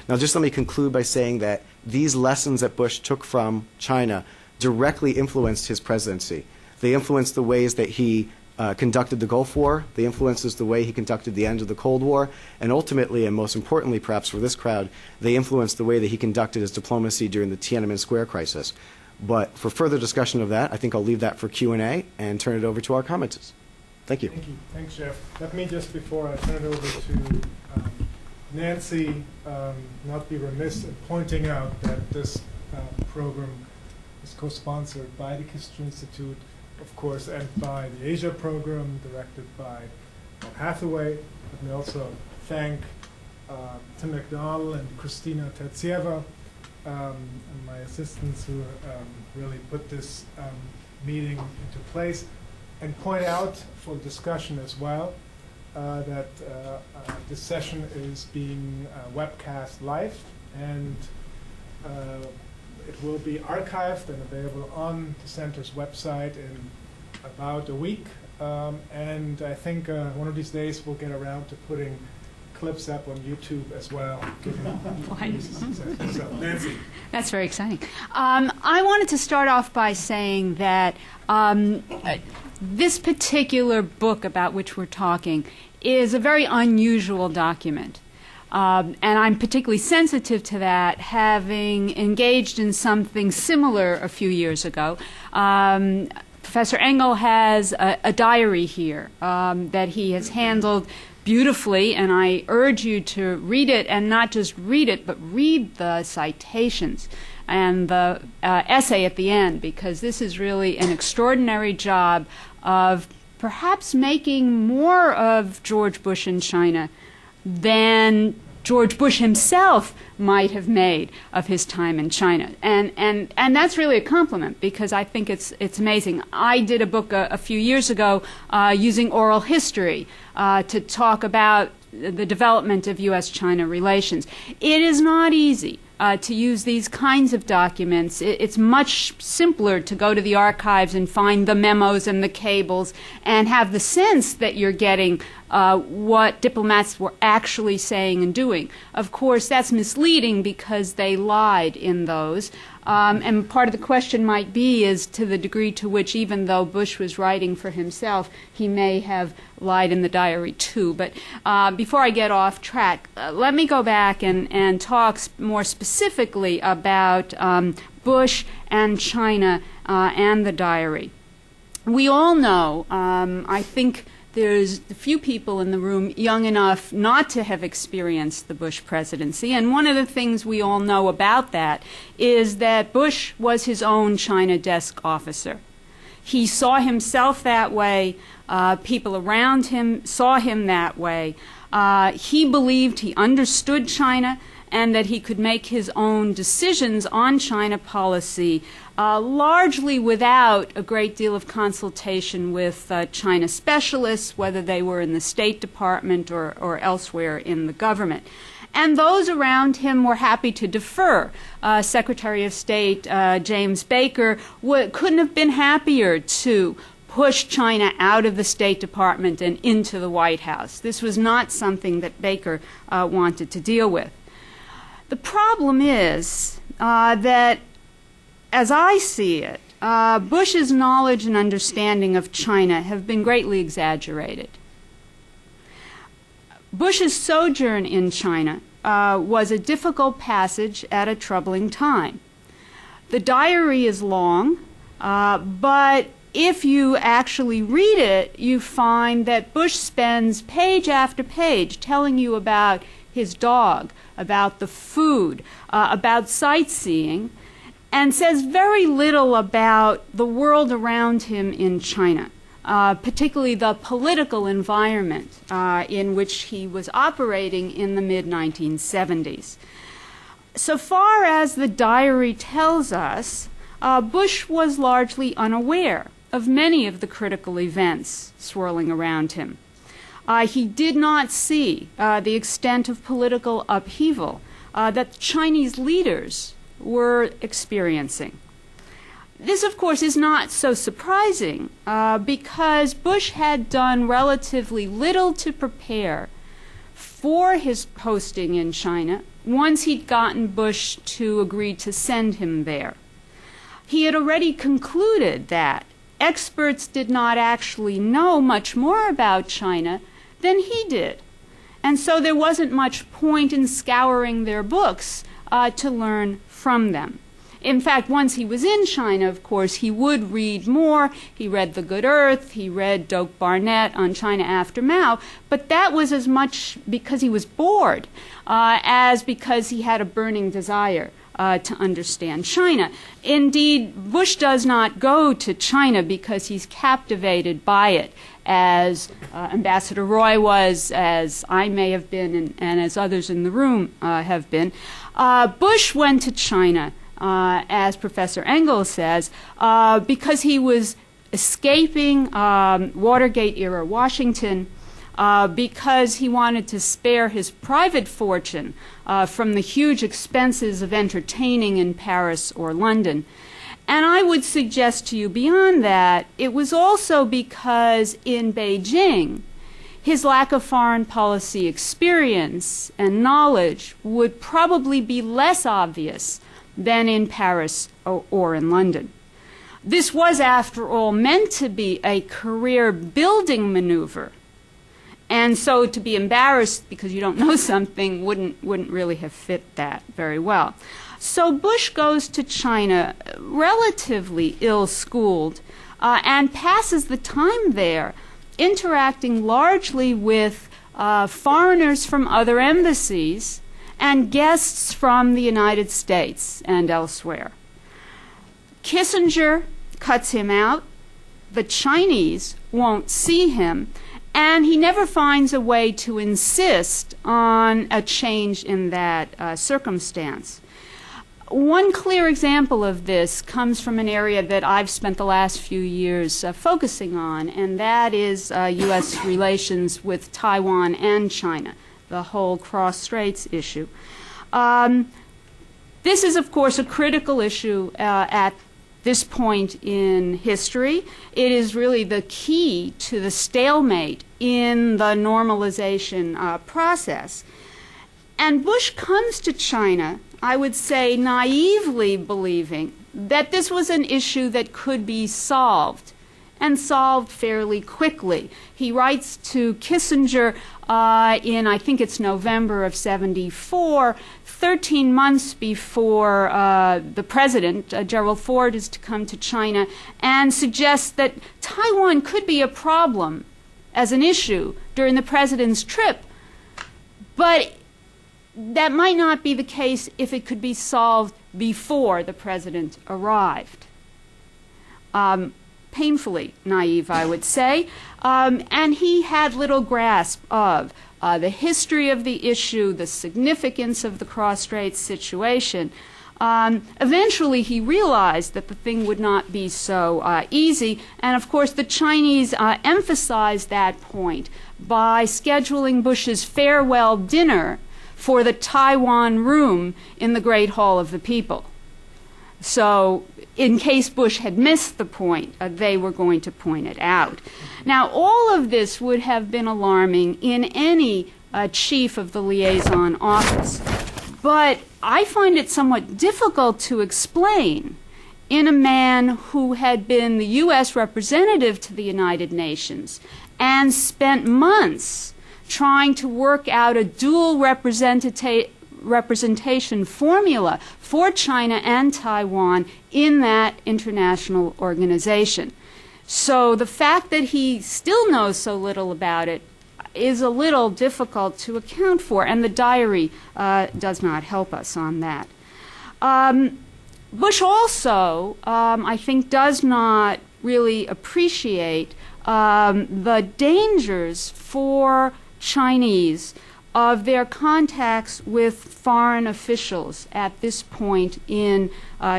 Now, just let me conclude by saying that these lessons that Bush took from China directly influenced his presidency. They influenced the ways that he conducted the Gulf War. They influenced the way he conducted the end of the Cold War. And ultimately, and most importantly perhaps for this crowd, they influenced the way that he conducted his diplomacy during the Tiananmen Square crisis. But for further discussion of that, I think I'll leave that for Q&A and turn it over to our commenters. Thank you. Thank you. Thanks, Jeff. Let me just, before I turn it over to Nancy, not be remiss in pointing out that this program is co-sponsored by the Kissinger Institute, of course, and by the Asia program directed by Bob Hathaway. Let me also thank Tim McDonald and Christina Tetsieva, and my assistants who really put this meeting into place, and point out for discussion as well that this session is being webcast live, and it will be archived and available on the center's website in about a week. And I think one of these days we'll get around to putting clips up on YouTube as well. So, Nancy. That's very exciting. I wanted to start off by saying that this particular book about which we're talking is a very unusual document. And I'm particularly sensitive to that, having engaged in something similar a few years ago. Professor Engel has a diary here that he has handled beautifully, and I urge you to read it, and not just read it, but read the citations and the essay at the end, because this is really an extraordinary job of perhaps making more of George Bush in China than George Bush himself might have made of his time in China. And that's really a compliment, because I think it's amazing. I did a book a few years ago using oral history to talk about the development of U.S.-China relations. It is not easy to use these kinds of documents. It's much simpler to go to the archives and find the memos and the cables and have the sense that you're getting what diplomats were actually saying and doing. Of course, that's misleading because they lied in those. And part of the question might be is to the degree to which, even though Bush was writing for himself, he may have lied in the diary too. But before I get off track, let me go back and talk more specifically about Bush and China and the diary. We all know, I think there's a few people in the room young enough not to have experienced the Bush presidency, and one of the things we all know about that is that Bush was his own China desk officer. He saw himself that way. People around him saw him that way. He believed he understood China and that he could make his own decisions on China policy largely without a great deal of consultation with China specialists, whether they were in the State Department or elsewhere in the government. And those around him were happy to defer. Secretary of State James Baker couldn't have been happier to push China out of the State Department and into the White House. This was not something that Baker wanted to deal with. The problem is that, as I see it, Bush's knowledge and understanding of China have been greatly exaggerated. Bush's sojourn in China was a difficult passage at a troubling time. The diary is long, but if you actually read it, you find that Bush spends page after page telling you about his dog, about the food, about sightseeing, and says very little about the world around him in China, particularly the political environment in which he was operating in the mid-1970s. So far as the diary tells us, Bush was largely unaware of many of the critical events swirling around him. He did not see the extent of political upheaval that Chinese leaders were experiencing. This, of course, is not so surprising because Bush had done relatively little to prepare for his posting in China once he'd gotten Bush to agree to send him there. He had already concluded that experts did not actually know much more about China than he did. And so there wasn't much point in scouring their books to learn from them. In fact, once he was in China, of course, he would read more. He read The Good Earth. He read Doak Barnett on China After Mao. But that was as much because he was bored as because he had a burning desire to understand China. Indeed, Bush does not go to China because he's captivated by it, as Ambassador Roy was, as I may have been, and as others in the room have been. Bush went to China, as Professor Engel says, because he was escaping Watergate-era Washington, because he wanted to spare his private fortune from the huge expenses of entertaining in Paris or London. And I would suggest to you beyond that, it was also because in Beijing, his lack of foreign policy experience and knowledge would probably be less obvious than in Paris or in London. This was, after all, meant to be a career-building maneuver. And so to be embarrassed because you don't know something wouldn't really have fit that very well. So Bush goes to China relatively ill-schooled and passes the time there interacting largely with foreigners from other embassies and guests from the United States and elsewhere. Kissinger cuts him out. The Chinese won't see him. And he never finds a way to insist on a change in that circumstance. One clear example of this comes from an area that I've spent the last few years focusing on, and that is U.S. relations with Taiwan and China, the whole cross-straits issue. This is, of course, a critical issue at this point in history. It is really the key to the stalemate in the normalization process. And Bush comes to China, I would say, naively believing that this was an issue that could be solved, and solved fairly quickly. He writes to Kissinger in, I think it's November of '74, 13 months before the president, Gerald Ford, is to come to China, and suggests that Taiwan could be a problem as an issue during the president's trip, but that might not be the case if it could be solved before the president arrived. Painfully naive, I would say, and he had little grasp of the history of the issue, the significance of the cross-straits situation. Eventually, he realized that the thing would not be so easy, and of course the Chinese emphasized that point by scheduling Bush's farewell dinner for the Taiwan room in the Great Hall of the People. So in case Bush had missed the point, they were going to point it out. Now, all of this would have been alarming in any chief of the liaison office, but I find it somewhat difficult to explain in a man who had been the U.S. representative to the United Nations and spent months trying to work out a dual representation formula for China and Taiwan in that international organization. So the fact that he still knows so little about it is a little difficult to account for, and the diary does not help us on that. Bush also, I think, does not really appreciate the dangers for Chinese of their contacts with foreign officials at this point in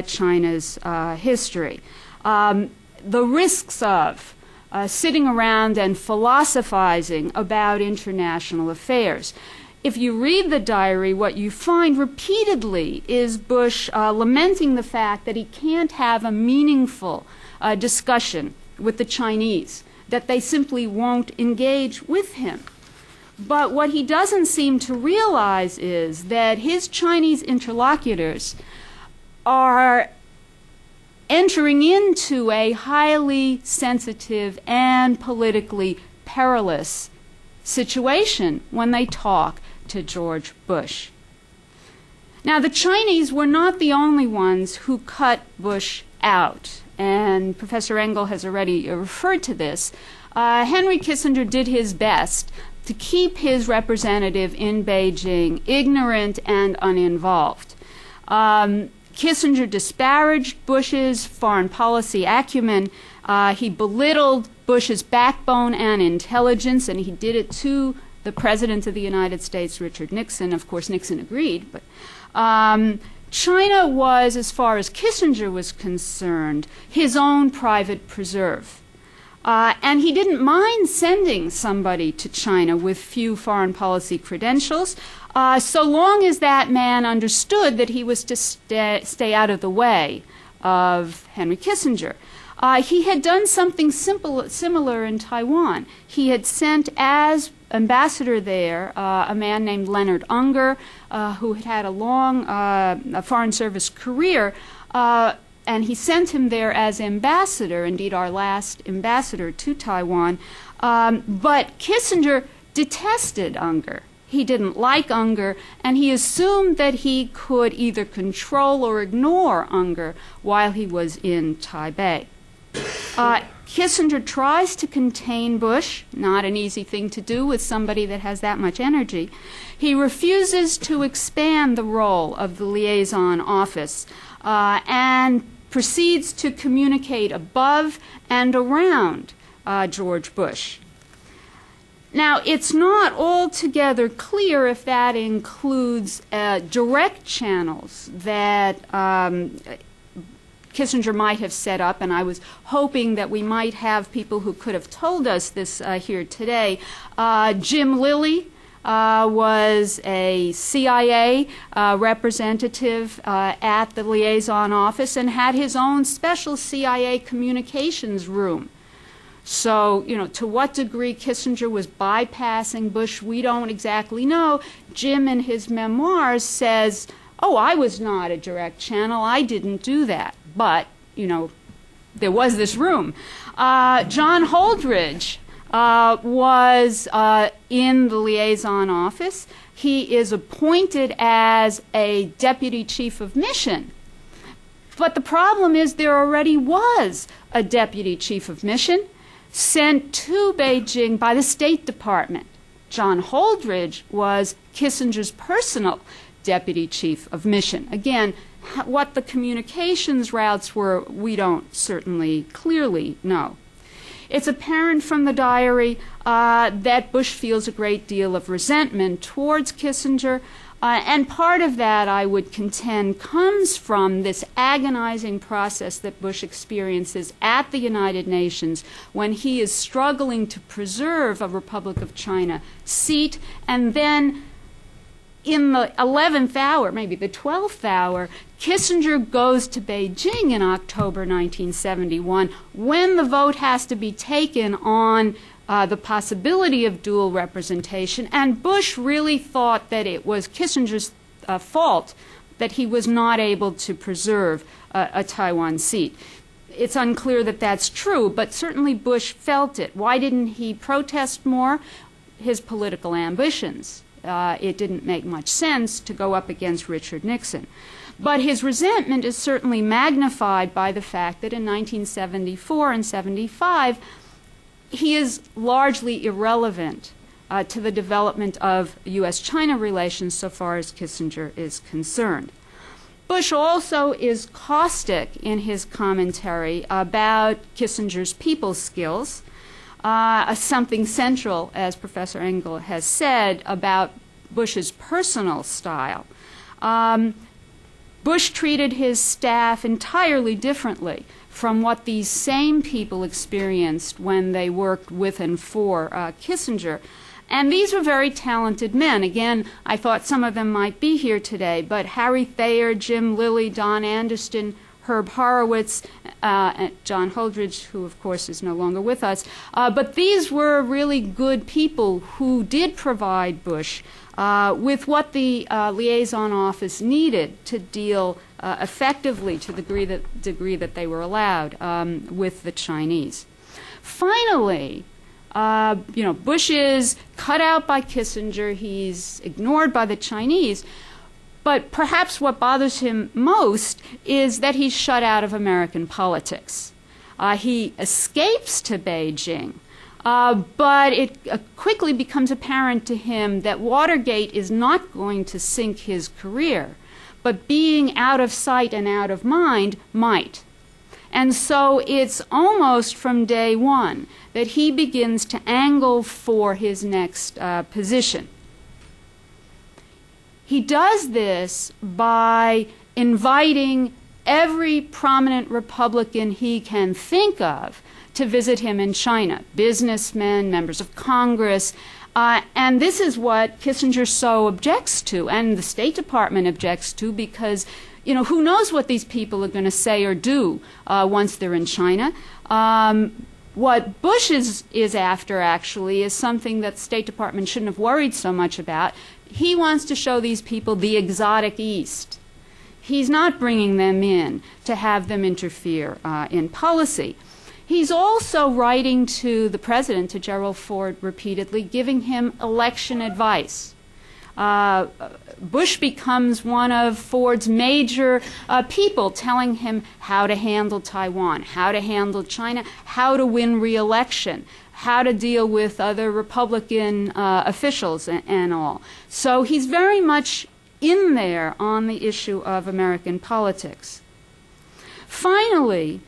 China's history. The risks of sitting around and philosophizing about international affairs. If you read the diary, what you find repeatedly is Bush lamenting the fact that he can't have a meaningful discussion with the Chinese, that they simply won't engage with him. But what he doesn't seem to realize is that his Chinese interlocutors are entering into a highly sensitive and politically perilous situation when they talk to George Bush. Now, the Chinese were not the only ones who cut Bush out, and Professor Engel has already referred to this. Henry Kissinger did his best to keep his representative in Beijing ignorant and uninvolved. Kissinger disparaged Bush's foreign policy acumen. He belittled Bush's backbone and intelligence, and he did it to the President of the United States, Richard Nixon. Of course, Nixon agreed, but China was, as far as Kissinger was concerned, his own private preserve. And he didn't mind sending somebody to China with few foreign policy credentials, so long as that man understood that he was to stay out of the way of Henry Kissinger. He had done something similar in Taiwan. He had sent as ambassador there a man named Leonard Unger, who had had a long Foreign Service career, and he sent him there as ambassador, indeed our last ambassador to Taiwan. But Kissinger detested Unger. He didn't like Unger, and he assumed that he could either control or ignore Unger while he was in Taipei. Kissinger tries to contain Bush, not an easy thing to do with somebody that has that much energy. He refuses to expand the role of the liaison office and proceeds to communicate above and around George Bush. Now, it's not altogether clear if that includes direct channels that Kissinger might have set up, and I was hoping that we might have people who could have told us this here today. Jim Lilly was a CIA representative at the liaison office and had his own special CIA communications room. So, to what degree Kissinger was bypassing Bush, we don't exactly know. Jim, in his memoirs, says, "Oh, I was not a direct channel. I didn't do that." But, there was this room. John Holdridge was in the liaison office. He is appointed as a deputy chief of mission. But the problem is there already was a deputy chief of mission sent to Beijing by the State Department. John Holdridge was Kissinger's personal deputy chief of mission. Again, what the communications routes were, we don't certainly clearly know. It's apparent from the diary that Bush feels a great deal of resentment towards Kissinger, and part of that, I would contend, comes from this agonizing process that Bush experiences at the United Nations when he is struggling to preserve a Republic of China seat, and then in the 11th hour, maybe the 12th hour, Kissinger goes to Beijing in October 1971 when the vote has to be taken on the possibility of dual representation, and Bush really thought that it was Kissinger's fault that he was not able to preserve a Taiwan seat. It's unclear that that's true, but certainly Bush felt it. Why didn't he protest more? His political ambitions. It didn't make much sense to go up against Richard Nixon. But his resentment is certainly magnified by the fact that in 1974 and 75, he is largely irrelevant to the development of U.S.-China relations so far as Kissinger is concerned. Bush also is caustic in his commentary about Kissinger's people skills, something central, as Professor Engel has said, about Bush's personal style. Bush treated his staff entirely differently from what these same people experienced when they worked with and for Kissinger. And these were very talented men. Again, I thought some of them might be here today, but Harry Thayer, Jim Lilly, Don Anderson, Herb Horowitz, and John Holdridge, who of course is no longer with us. But these were really good people who did provide Bush with what the liaison office needed to deal effectively to the degree that they were allowed with the Chinese. Finally, Bush is cut out by Kissinger. He's ignored by the Chinese. But perhaps what bothers him most is that he's shut out of American politics. He escapes to Beijing, but it quickly becomes apparent to him that Watergate is not going to sink his career, but being out of sight and out of mind might. And so it's almost from day one that he begins to angle for his next position. He does this by inviting every prominent Republican he can think of to visit him in China, businessmen, members of Congress, and this is what Kissinger so objects to, and the State Department objects to, because who knows what these people are going to say or do once they're in China. What Bush is after, actually, is something that the State Department shouldn't have worried so much about. He wants to show these people the exotic East. He's not bringing them in to have them interfere in policy. He's also writing to the president, to Gerald Ford, repeatedly, giving him election advice. Bush becomes one of Ford's major people, telling him how to handle Taiwan, how to handle China, how to win re-election, how to deal with other Republican officials and all. So he's very much in there on the issue of American politics. Finally,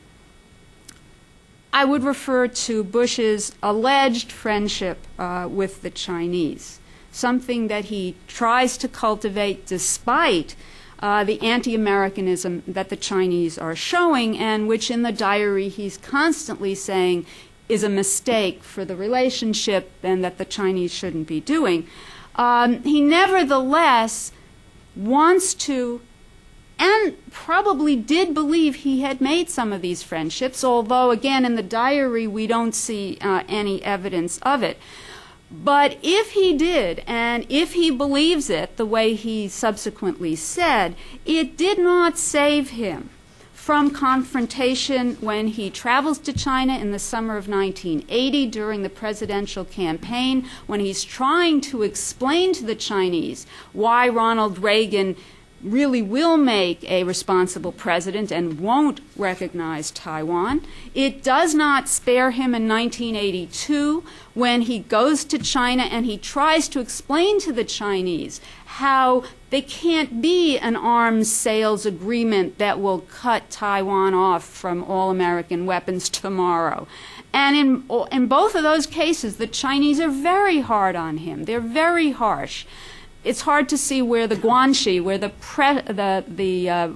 I would refer to Bush's alleged friendship with the Chinese, something that he tries to cultivate despite the anti-Americanism that the Chinese are showing, and which in the diary he's constantly saying is a mistake for the relationship and that the Chinese shouldn't be doing. He nevertheless wants to, and probably did believe he had made some of these friendships, although again in the diary we don't see any evidence of it. But if he did, and if he believes it the way he subsequently said, it did not save him from confrontation when he travels to China in the summer of 1980 during the presidential campaign, when he's trying to explain to the Chinese why Ronald Reagan really will make a responsible president and won't recognize Taiwan. It does not spare him in 1982 when he goes to China and he tries to explain to the Chinese how they can't be an arms sales agreement that will cut Taiwan off from all American weapons tomorrow. And in both of those cases, the Chinese are very hard on him. They're very harsh. It's hard to see where the guanxi, where the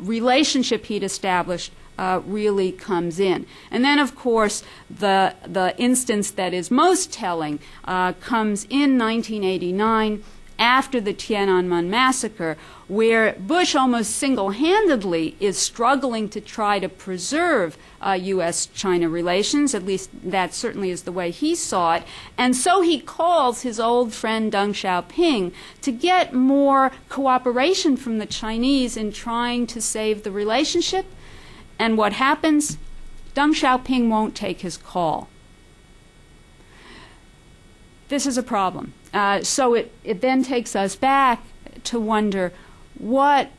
relationship he'd established really comes in. And then, of course, the instance that is most telling comes in 1989 after the Tiananmen massacre, where Bush almost single-handedly is struggling to try to preserve U.S.-China relations. At least that certainly is the way he saw it. And so he calls his old friend Deng Xiaoping to get more cooperation from the Chinese in trying to save the relationship. And what happens? Deng Xiaoping won't take his call. This is a problem. So it then takes us back to wonder, what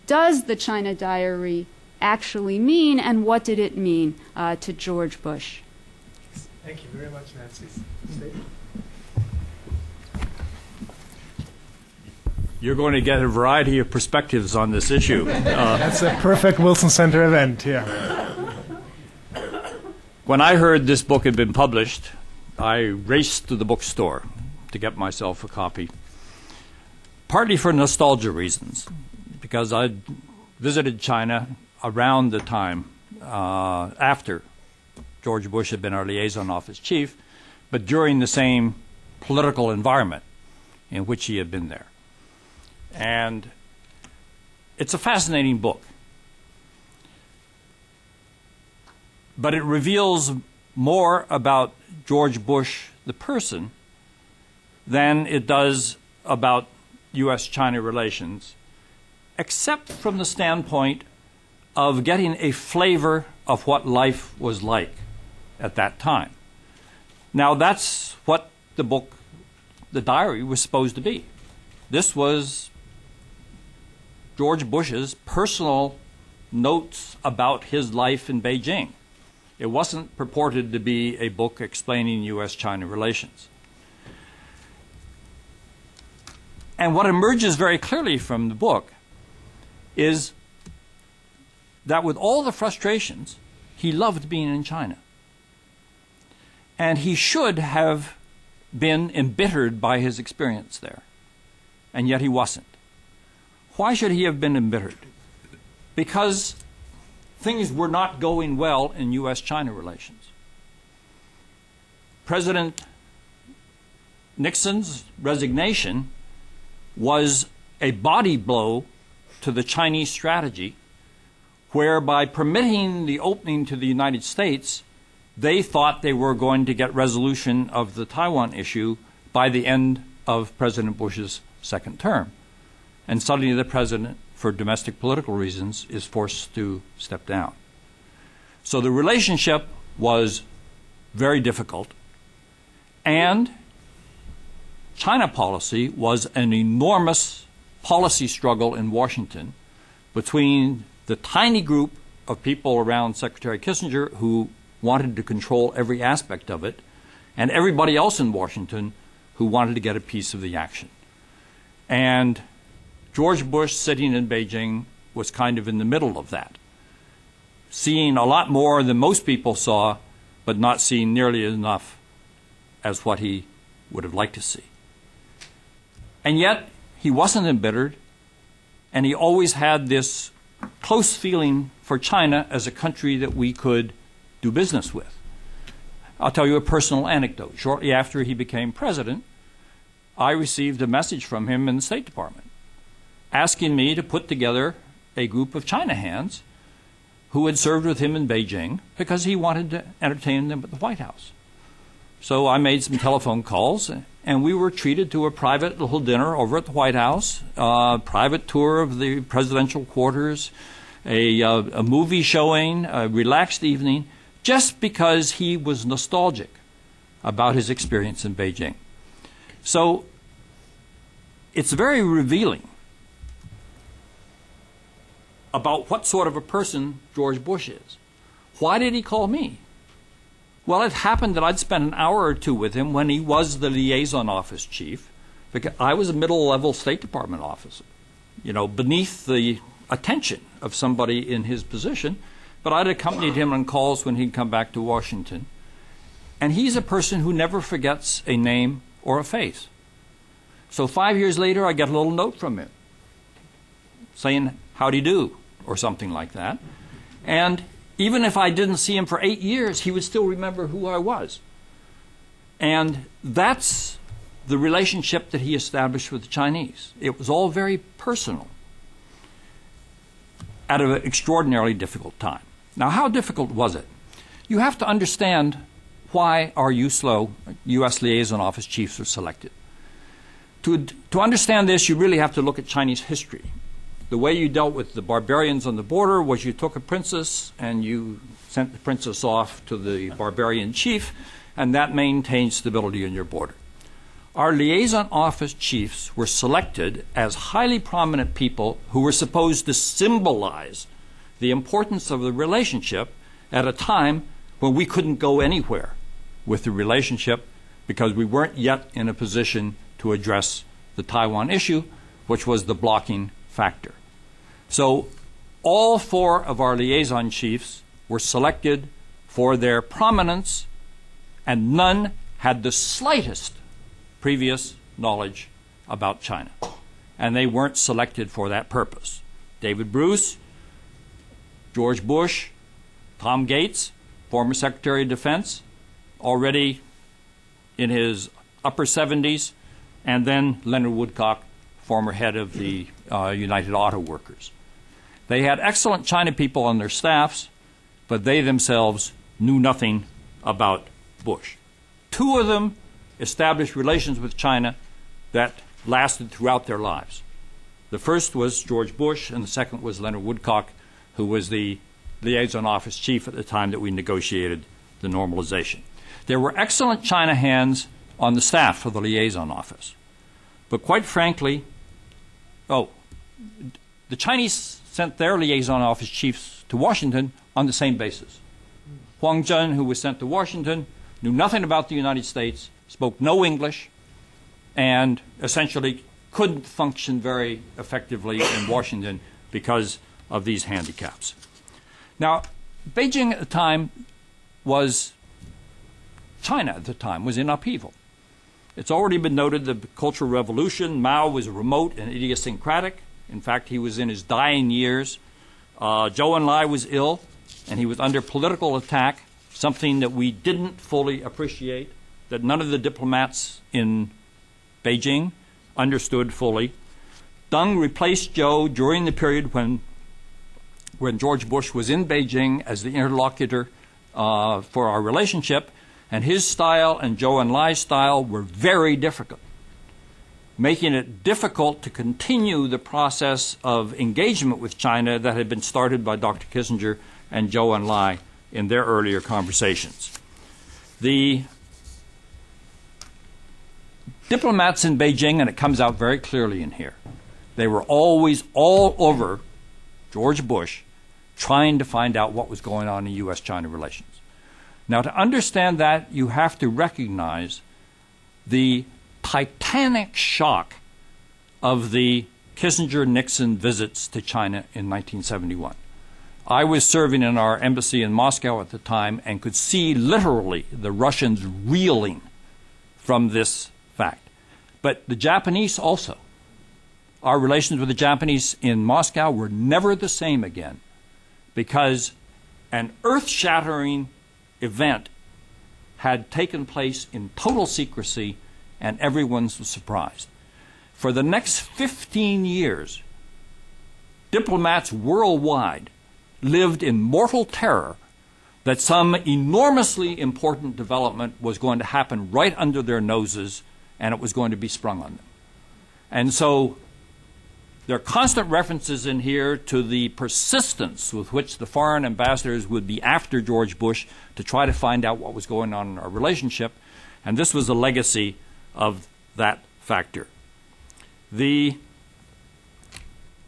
does the China diary actually mean, and what did it mean to George Bush? Thank you very much, Nancy. You're going to get a variety of perspectives on this issue. That's a perfect Wilson Center event here. When I heard this book had been published, I raced to the bookstore to get myself a copy, partly for nostalgia reasons, because I visited China around the time after George Bush had been our liaison office chief, but during the same political environment in which he had been there. And it's a fascinating book, but it reveals more about George Bush, the person, than it does about U.S.-China relations, except from the standpoint of getting a flavor of what life was like at that time. Now, that's what the book, the diary, was supposed to be. This was George Bush's personal notes about his life in Beijing. It wasn't purported to be a book explaining U.S.-China relations. And what emerges very clearly from the book is that with all the frustrations, he loved being in China. And he should have been embittered by his experience there. And yet he wasn't. Why should he have been embittered? Because things were not going well in U.S.-China relations. President Nixon's resignation was a body blow to the Chinese strategy, whereby permitting the opening to the United States, they thought they were going to get resolution of the Taiwan issue by the end of President Bush's second term. And suddenly the president, for domestic political reasons, is forced to step down. So the relationship was very difficult, and China policy was an enormous policy struggle in Washington between the tiny group of people around Secretary Kissinger who wanted to control every aspect of it, and everybody else in Washington who wanted to get a piece of the action. And George Bush, sitting in Beijing, was kind of in the middle of that, seeing a lot more than most people saw, but not seeing nearly enough as what he would have liked to see. And yet, he wasn't embittered, and he always had this close feeling for China as a country that we could do business with. I'll tell you a personal anecdote. Shortly after he became president, I received a message from him in the State Department asking me to put together a group of China hands who had served with him in Beijing because he wanted to entertain them at the White House. So I made some telephone calls, and we were treated to a private little dinner over at the White House, a private tour of the presidential quarters, a movie showing, a relaxed evening, just because he was nostalgic about his experience in Beijing. So it's very revealing about what sort of a person George Bush is. Why did he call me? Well, it happened that I'd spent an hour or two with him when he was the liaison office chief, because I was a middle-level State Department officer, beneath the attention of somebody in his position, but I'd accompanied him on calls when he'd come back to Washington. And he's a person who never forgets a name or a face. So 5 years later, I get a little note from him saying, "Howdy do," or something like that. And even if I didn't see him for 8 years, he would still remember who I was. And that's the relationship that he established with the Chinese. It was all very personal at an extraordinarily difficult time. Now, how difficult was it? You have to understand why our USLO, U.S. Liaison Office chiefs, were selected. To understand this, you really have to look at Chinese history. The way you dealt with the barbarians on the border was you took a princess and you sent the princess off to the barbarian chief, and that maintained stability in your border. Our liaison office chiefs were selected as highly prominent people who were supposed to symbolize the importance of the relationship at a time when we couldn't go anywhere with the relationship because we weren't yet in a position to address the Taiwan issue, which was the blocking factor. So all four of our liaison chiefs were selected for their prominence, and none had the slightest previous knowledge about China. And they weren't selected for that purpose. David Bruce, George Bush, Tom Gates, former Secretary of Defense, already in his upper 70s, and then Leonard Woodcock, former head of the United Auto Workers. They had excellent China people on their staffs, but they themselves knew nothing about Bush. Two of them established relations with China that lasted throughout their lives. The first was George Bush, and the second was Leonard Woodcock, who was the liaison office chief at the time that we negotiated the normalization. There were excellent China hands on the staff of the liaison office. But quite frankly, the Chinese sent their liaison office chiefs to Washington on the same basis. Huang Zhen, who was sent to Washington, knew nothing about the United States, spoke no English, and essentially couldn't function very effectively in Washington because of these handicaps. Now, Beijing at the time was, China at the time was in upheaval. It's already been noted the Cultural Revolution, Mao was remote and idiosyncratic. In fact, he was in his dying years. Zhou Enlai was ill, and he was under political attack, something that we didn't fully appreciate, that none of the diplomats in Beijing understood fully. Deng replaced Zhou during the period when George Bush was in Beijing as the interlocutor for our relationship, and his style and Zhou Enlai's style were very difficult, making it difficult to continue the process of engagement with China that had been started by Dr. Kissinger and Zhou Enlai in their earlier conversations. The diplomats in Beijing, and it comes out very clearly in here, they were always all over George Bush trying to find out what was going on in U.S.-China relations. Now, to understand that, you have to recognize the titanic shock of the Kissinger-Nixon visits to China in 1971. I was serving in our embassy in Moscow at the time and could see literally the Russians reeling from this fact. But the Japanese also. Our relations with the Japanese in Moscow were never the same again because an earth-shattering event had taken place in total secrecy and everyone was surprised. For the next 15 years, diplomats worldwide lived in mortal terror that some enormously important development was going to happen right under their noses and it was going to be sprung on them. And so there are constant references in here to the persistence with which the foreign ambassadors would be after George Bush to try to find out what was going on in our relationship, and this was a legacy of that factor. The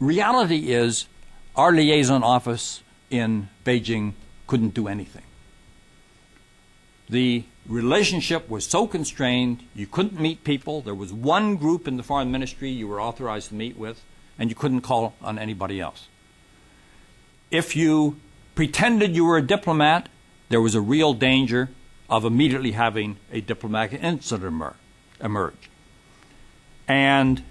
reality is our liaison office in Beijing couldn't do anything. The relationship was so constrained, you couldn't meet people. There was one group in the foreign ministry you were authorized to meet with, and you couldn't call on anybody else. If you pretended you were a diplomat, there was a real danger of immediately having a diplomatic incident emerge. And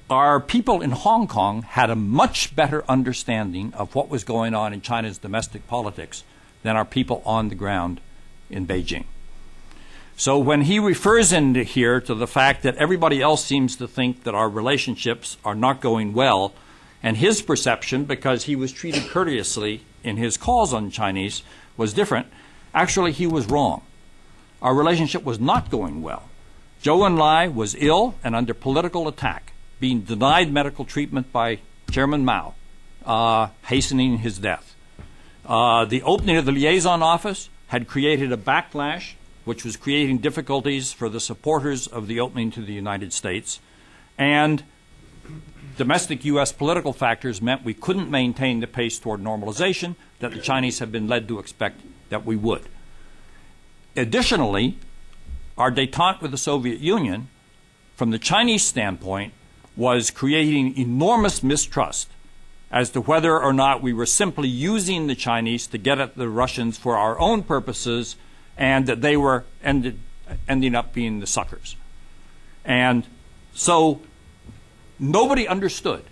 our people in Hong Kong had a much better understanding of what was going on in China's domestic politics than our people on the ground in Beijing. So when he refers in here to the fact that everybody else seems to think that our relationships are not going well, and his perception, because he was treated courteously in his calls on Chinese, was different, actually he was wrong. Our relationship was not going well. Zhou Enlai was ill and under political attack, being denied medical treatment by Chairman Mao, hastening his death. The opening of the liaison office had created a backlash which was creating difficulties for the supporters of the opening to the United States, and domestic U.S. political factors meant we couldn't maintain the pace toward normalization that the Chinese had been led to expect that we would. Additionally, our détente with the Soviet Union, from the Chinese standpoint, was creating enormous mistrust as to whether or not we were simply using the Chinese to get at the Russians for our own purposes and that they were ending up being the suckers. And so nobody understood,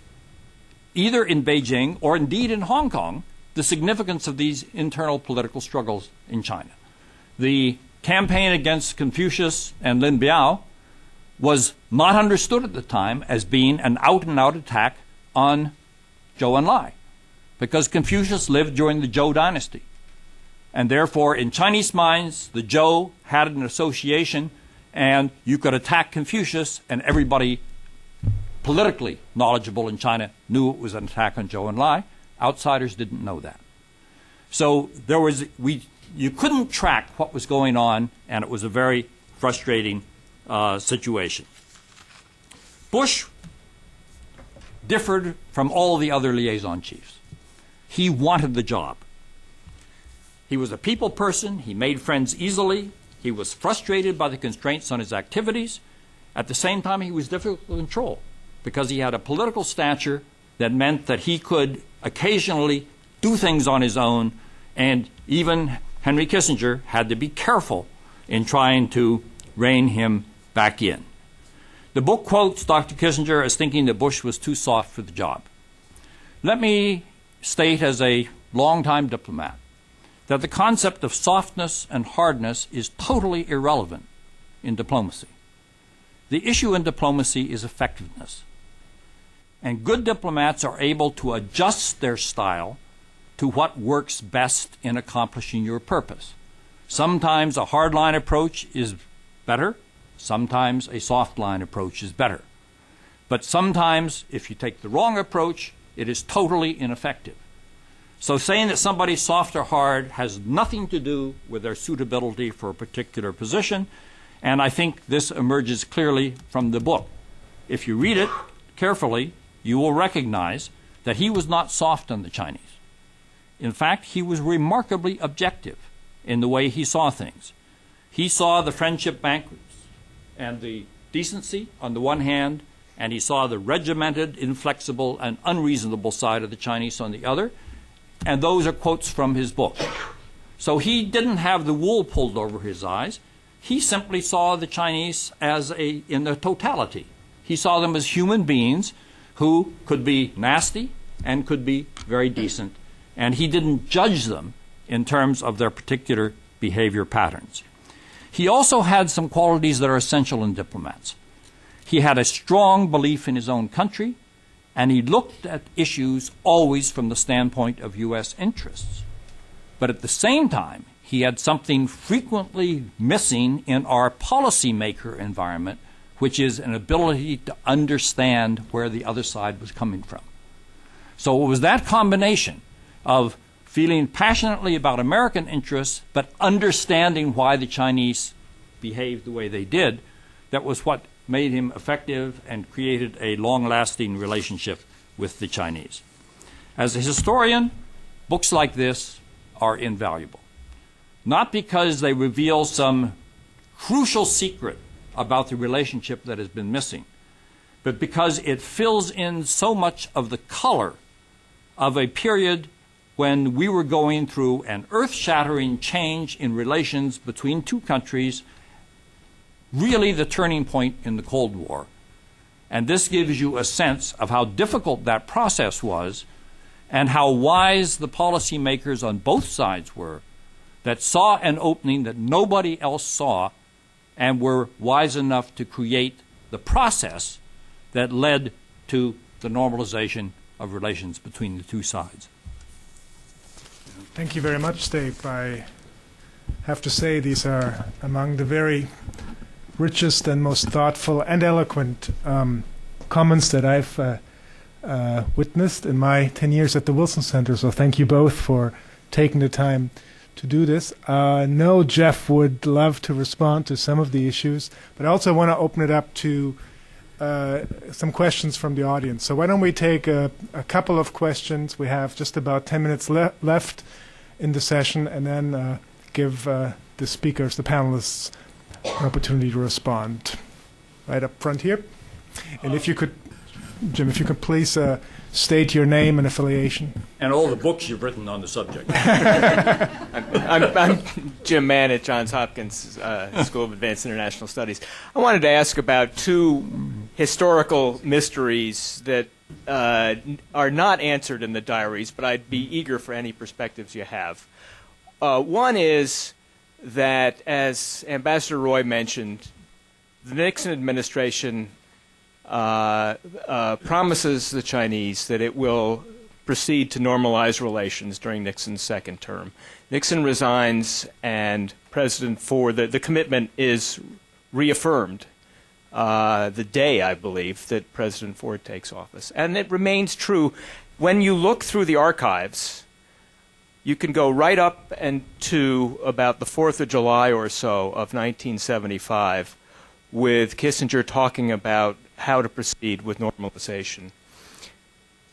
either in Beijing or indeed in Hong Kong, the significance of these internal political struggles in China. The campaign against Confucius and Lin Biao was not understood at the time as being an out-and-out attack on Zhou Enlai, because Confucius lived during the Zhou dynasty. And therefore, in Chinese minds, the Zhou had an association, and you could attack Confucius, and everybody politically knowledgeable in China knew it was an attack on Zhou Enlai. Outsiders didn't know that. So you couldn't track what was going on, and it was a very frustrating situation. Bush differed from all the other liaison chiefs. He wanted the job. He was a people person. He made friends easily. He was frustrated by the constraints on his activities. At the same time, he was difficult to control because he had a political stature that meant that he could occasionally do things on his own, and even Henry Kissinger had to be careful in trying to rein him back in. The book quotes Dr. Kissinger as thinking that Bush was too soft for the job. Let me state as a longtime diplomat that the concept of softness and hardness is totally irrelevant in diplomacy. The issue in diplomacy is effectiveness. And good diplomats are able to adjust their style to what works best in accomplishing your purpose. Sometimes a hard-line approach is better. Sometimes a soft-line approach is better. But sometimes, if you take the wrong approach, it is totally ineffective. So saying that somebody's soft or hard has nothing to do with their suitability for a particular position, and I think this emerges clearly from the book. If you read it carefully, you will recognize that he was not soft on the Chinese. In fact, he was remarkably objective in the way he saw things. He saw the friendship banquets and the decency on the one hand, and he saw the regimented, inflexible, and unreasonable side of the Chinese on the other, and those are quotes from his book. So he didn't have the wool pulled over his eyes. He simply saw the Chinese as in their totality. He saw them as human beings who could be nasty and could be very decent, and he didn't judge them in terms of their particular behavior patterns. He also had some qualities that are essential in diplomats. He had a strong belief in his own country, and he looked at issues always from the standpoint of U.S. interests. But at the same time, he had something frequently missing in our policymaker environment, which is an ability to understand where the other side was coming from. So it was that combination of feeling passionately about American interests, but understanding why the Chinese behaved the way they did, that was what made him effective and created a long-lasting relationship with the Chinese. As a historian, books like this are invaluable. Not because they reveal some crucial secret about the relationship that has been missing, but because it fills in so much of the color of a period when we were going through an earth-shattering change in relations between two countries, really the turning point in the Cold War. And this gives you a sense of how difficult that process was and how wise the policymakers on both sides were that saw an opening that nobody else saw and were wise enough to create the process that led to the normalization of relations between the two sides. Thank you very much, Dave. I have to say these are among the very richest and most thoughtful and eloquent comments that I've witnessed in my 10 years at the Wilson Center. So thank you both for taking the time to do this. I know Jeff would love to respond to some of the issues, but I also want to open it up to some questions from the audience. So why don't we take a couple of questions? We have just about 10 minutes left in the session, and then give the speakers, the panelists, an opportunity to respond. Right up front here. And if you could, Jim, if you could please state your name and affiliation. And all the books you've written on the subject. I'm Jim Mann at Johns Hopkins School of Advanced International Studies. I wanted to ask about two historical mysteries that are not answered in the diaries, but I'd be eager for any perspectives you have. One is that, as Ambassador Roy mentioned, the Nixon administration promises the Chinese that it will proceed to normalize relations during Nixon's second term. Nixon resigns, and President Ford, the commitment is reaffirmed the day, I believe, that President Ford takes office. And it remains true. When you look through the archives, you can go right up and to about the 4th of July or so of 1975 with Kissinger talking about how to proceed with normalization.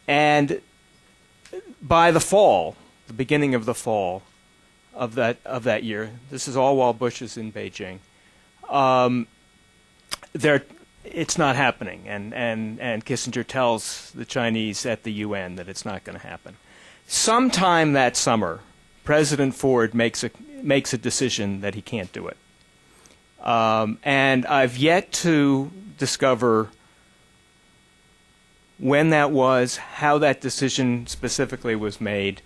And by the fall, the beginning of the fall of that year, this is all while Bush is in Beijing, it's not happening. And Kissinger tells the Chinese at the UN that it's not going to happen. Sometime that summer, President Ford makes a decision that he can't do it. And I've yet to discover when that was, how that decision specifically was made,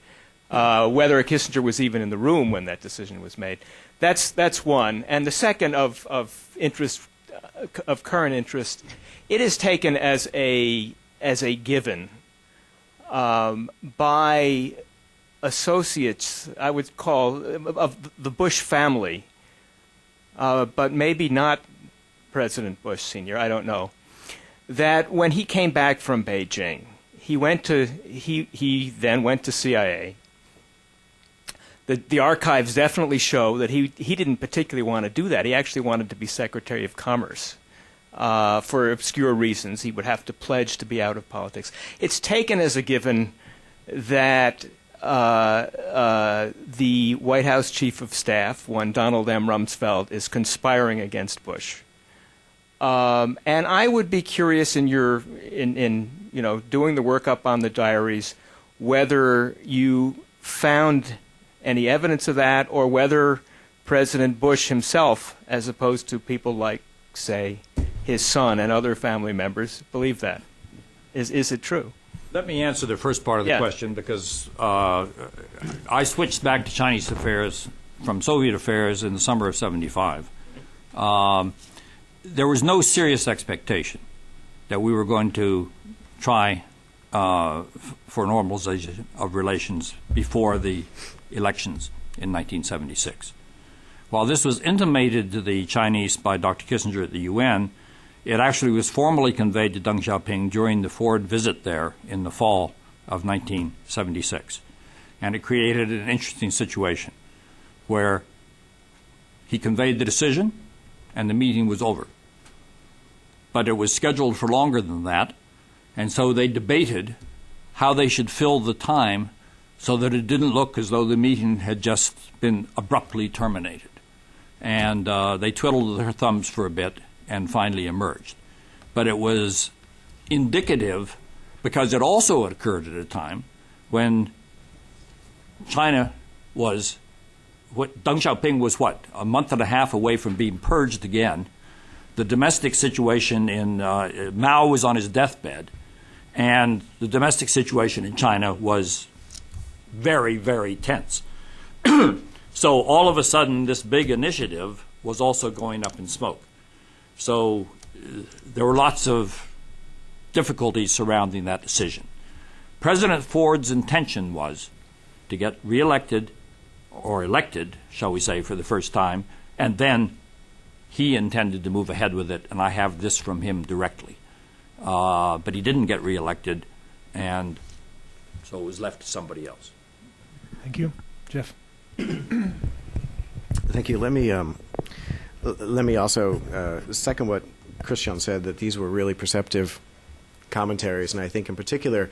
whether Kissinger was even in the room when that decision was made. That's one. And the second of interest, of current interest, it is taken as a given by associates, I would call, of the Bush family, but maybe not President Bush Sr., I don't know, that when he came back from Beijing, he then went to CIA. The archives definitely show that he didn't particularly want to do that. He actually wanted to be Secretary of Commerce. For obscure reasons, he would have to pledge to be out of politics. It's taken as a given that the White House Chief of Staff, one Donald M. Rumsfeld, is conspiring against Bush. And I would be curious in doing the workup on the diaries, whether you found any evidence of that, or whether President Bush himself, as opposed to people like, say, his son and other family members, believe that. Is it true? Let me answer the first part of the question, because I switched back to Chinese affairs from Soviet affairs in the summer of '75. There was no serious expectation that we were going to try for normalization of relations before the elections in 1976. While this was intimated to the Chinese by Dr. Kissinger at the UN, it actually was formally conveyed to Deng Xiaoping during the Ford visit there in the fall of 1976. And it created an interesting situation where he conveyed the decision and the meeting was over. But it was scheduled for longer than that, and so they debated how they should fill the time so that it didn't look as though the meeting had just been abruptly terminated. And they twiddled their thumbs for a bit and finally emerged. But it was indicative because it also occurred at a time when China was, Deng Xiaoping was a month and a half away from being purged again. The domestic situation in Mao was on his deathbed, and the domestic situation in China was very, very tense. So all of a sudden, this big initiative was also going up in smoke. So there were lots of difficulties surrounding that decision. President Ford's intention was to get reelected, or elected, shall we say, for the first time, and then he intended to move ahead with it, and I have this from him directly. But he didn't get reelected, and so it was left to somebody else. Thank you. Jeff? Thank you. Let me also second what Christian said, that these were really perceptive commentaries, and I think in particular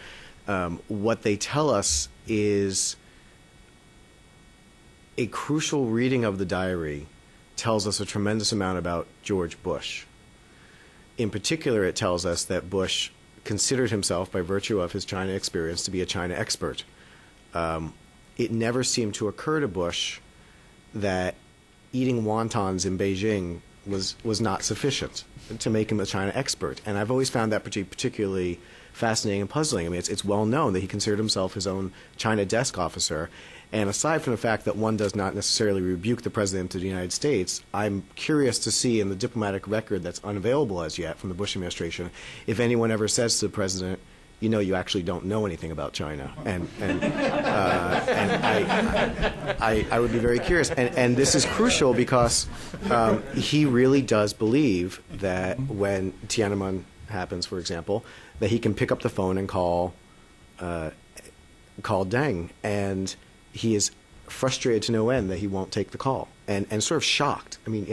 what they tell us is a crucial reading of the diary tells us a tremendous amount about George Bush. In particular, it tells us that Bush considered himself, by virtue of his China experience, to be a China expert. It never seemed to occur to Bush that eating wontons in Beijing was not sufficient to make him a China expert. And I've always found that particularly fascinating and puzzling. I mean, it's well known that he considered himself his own China desk officer. And aside from the fact that one does not necessarily rebuke the President of the United States, I'm curious to see in the diplomatic record that's unavailable as yet from the Bush administration if anyone ever says to the President, you know, you actually don't know anything about China. And I would be very curious. And this is crucial because he really does believe that when Tiananmen happens, for example, that he can pick up the phone and call Deng. And he is frustrated to no end that he won't take the call, and sort of shocked. I mean,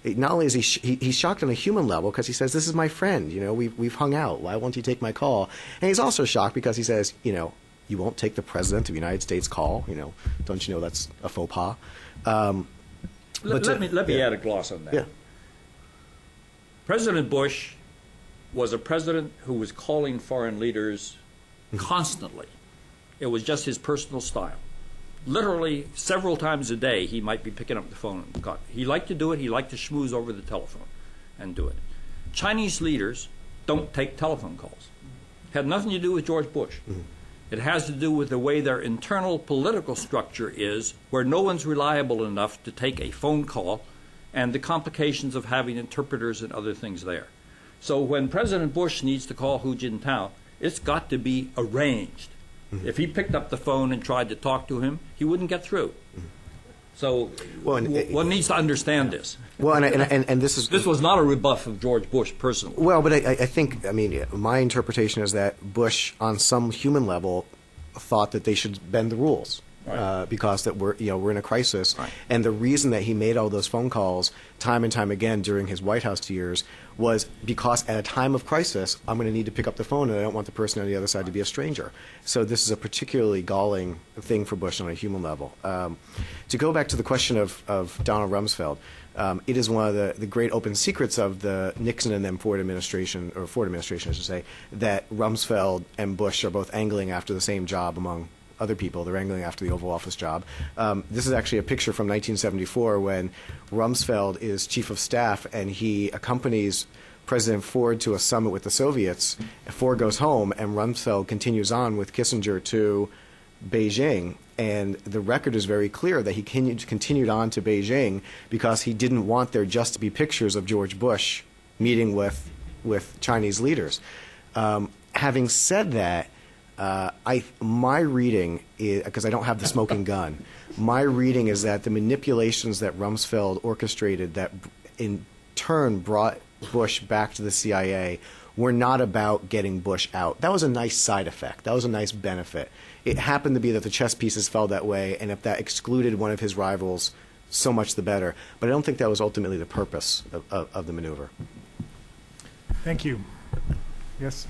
not only is he's shocked on a human level because he says, "This is my friend. We've hung out. Why won't he take my call?" And he's also shocked because he says, "You won't take the President of the United States call. Don't you know that's a faux pas?" Let me add a gloss on that. Yeah. President Bush was a president who was calling foreign leaders constantly. It was just his personal style. Literally, several times a day, he might be picking up the phone. He liked to do it. He liked to schmooze over the telephone and do it. Chinese leaders don't take telephone calls. Had nothing to do with George Bush. Mm-hmm. It has to do with the way their internal political structure is, where no one's reliable enough to take a phone call, and the complications of having interpreters and other things there. So when President Bush needs to call Hu Jintao, it's got to be arranged. Mm-hmm. If he picked up the phone and tried to talk to him, he wouldn't get through. Mm-hmm. So one needs to understand this. Well, and this was not a rebuff of George Bush personally. Well, but I think, my interpretation is that Bush, on some human level, thought that they should bend the rules. Right. Because that we're in a crisis, right. And the reason that he made all those phone calls time and time again during his White House years was because at a time of crisis, I'm going to need to pick up the phone, and I don't want the person on the other side to be a stranger. So this is a particularly galling thing for Bush on a human level. To go back to the question of Donald Rumsfeld, it is one of the great open secrets of the Nixon and then Ford administration, I should say, that Rumsfeld and Bush are both angling after the same job among other people. They're angling after the Oval Office job. This is actually a picture from 1974 when Rumsfeld is chief of staff and he accompanies President Ford to a summit with the Soviets. Ford goes home and Rumsfeld continues on with Kissinger to Beijing. And the record is very clear that he continued on to Beijing because he didn't want there just to be pictures of George Bush meeting with Chinese leaders. Having said that, my reading is, because I don't have the smoking gun, my reading is that the manipulations that Rumsfeld orchestrated that in turn brought Bush back to the CIA were not about getting Bush out. That was a nice side effect. That was a nice benefit. It happened to be that the chess pieces fell that way, and if that excluded one of his rivals, so much the better. But I don't think that was ultimately the purpose of the maneuver. Thank you. Yes?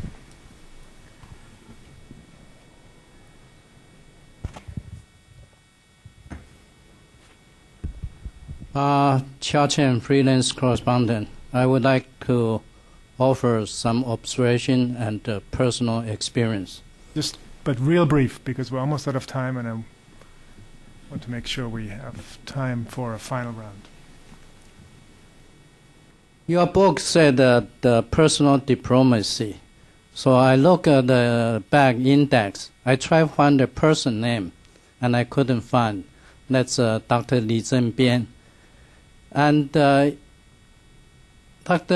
Chia Chen, freelance correspondent. I would like to offer some observation and personal experience. But real brief, because we're almost out of time, and I want to make sure we have time for a final round. Your book said the personal diplomacy. So I look at the back index. I try to find the person name, and I couldn't find. That's Dr. Li Zhenbian. And Dr.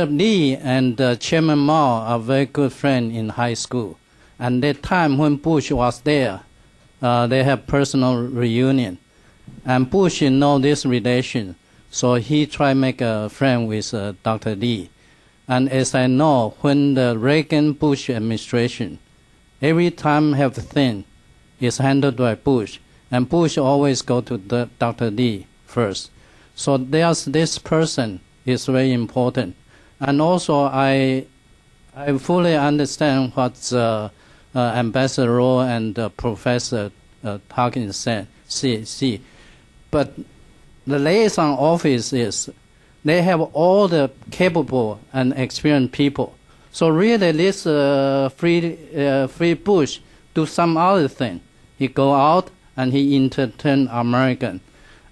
Li and Chairman Mao are very good friends in high school. And that time when Bush was there, they have personal reunion. And Bush know this relation, so he tried to make a friend with Dr. Li. And as I know, when the Reagan-Bush administration, every time have the thing is handled by Bush, and Bush always go to Dr. Li first. So there's this person is very important. And also I fully understand what Ambassador Rowe and Professor Hawkins said. See. But the liaison office is, they have all the capable and experienced people. So really this free Bush do some other thing. He go out and he entertain American.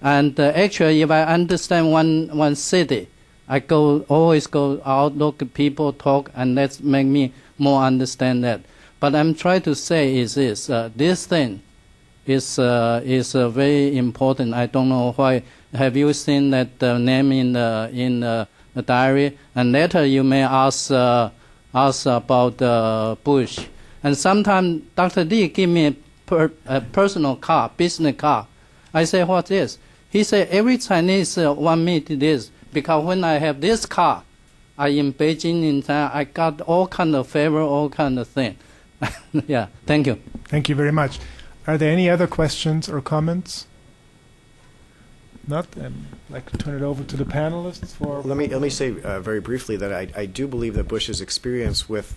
And actually, if I understand one city, I always go out, look at people, talk, and that's make me more understand that. But I'm trying to say is this thing is very important. I don't know why. Have you seen that name in the diary? And later you may ask about Bush. And sometimes Dr. Li give me a personal car, business car. I say, what's this? He said, every Chinese want me to this, because when I have this car, I in Beijing, in China, I got all kind of favor, all kind of thing. Yeah, thank you. Thank you very much. Are there any other questions or comments? not, I'd like to turn it over to the panelists for. Let me say very briefly that I do believe that Bush's experience with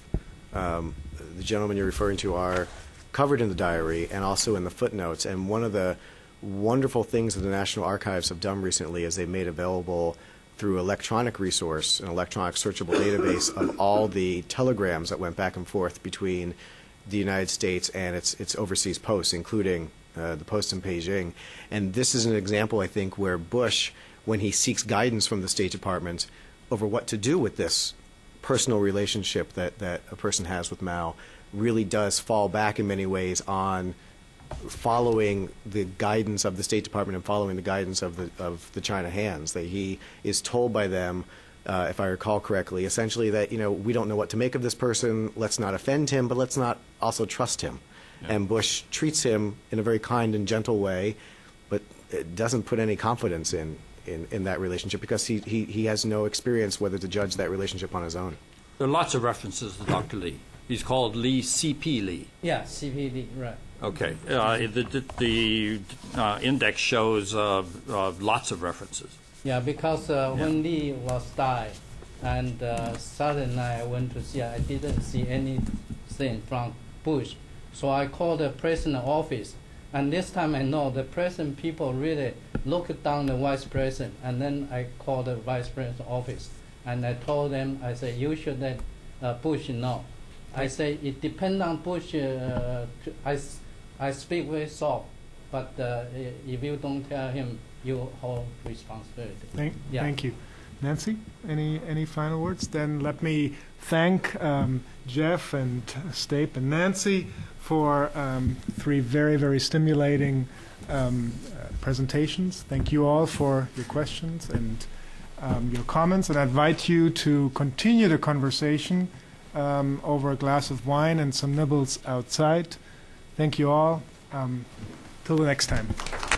the gentleman you're referring to are covered in the diary and also in the footnotes. And one of the wonderful things that the National Archives have done recently is they made available through electronic resource, an electronic searchable database of all the telegrams that went back and forth between the United States and its overseas posts, including the post in Beijing. And this is an example, I think, where Bush, when he seeks guidance from the State Department over what to do with this personal relationship that a person has with Mao, really does fall back in many ways on following the guidance of the State Department and following the guidance of the China hands. That he is told by them, if I recall correctly, essentially that, we don't know what to make of this person, let's not offend him, but let's not also trust him. Yeah. And Bush treats him in a very kind and gentle way, but it doesn't put any confidence in that relationship because he has no experience whether to judge that relationship on his own. There are lots of references to Dr. Lee. He's called Lee, C.P. Lee. Yeah, C.P. Lee, right. Okay. The index shows lots of references. Yeah, because when Lee was died, and Saturday night I went to see, I didn't see anything from Bush. So I called the president's office. And this time I know the president people really looked down the vice president. And then I called the vice president's office. And I told them, I said, you should let Bush know. I say, it depends on Bush. I speak very soft. But if you don't tell him, you hold responsibility. Thank you. Nancy, any final words? Then let me thank Jeff and Stape and Nancy for 3 very, very stimulating presentations. Thank you all for your questions and your comments, and I invite you to continue the conversation over a glass of wine and some nibbles outside. Thank you all. Till the next time.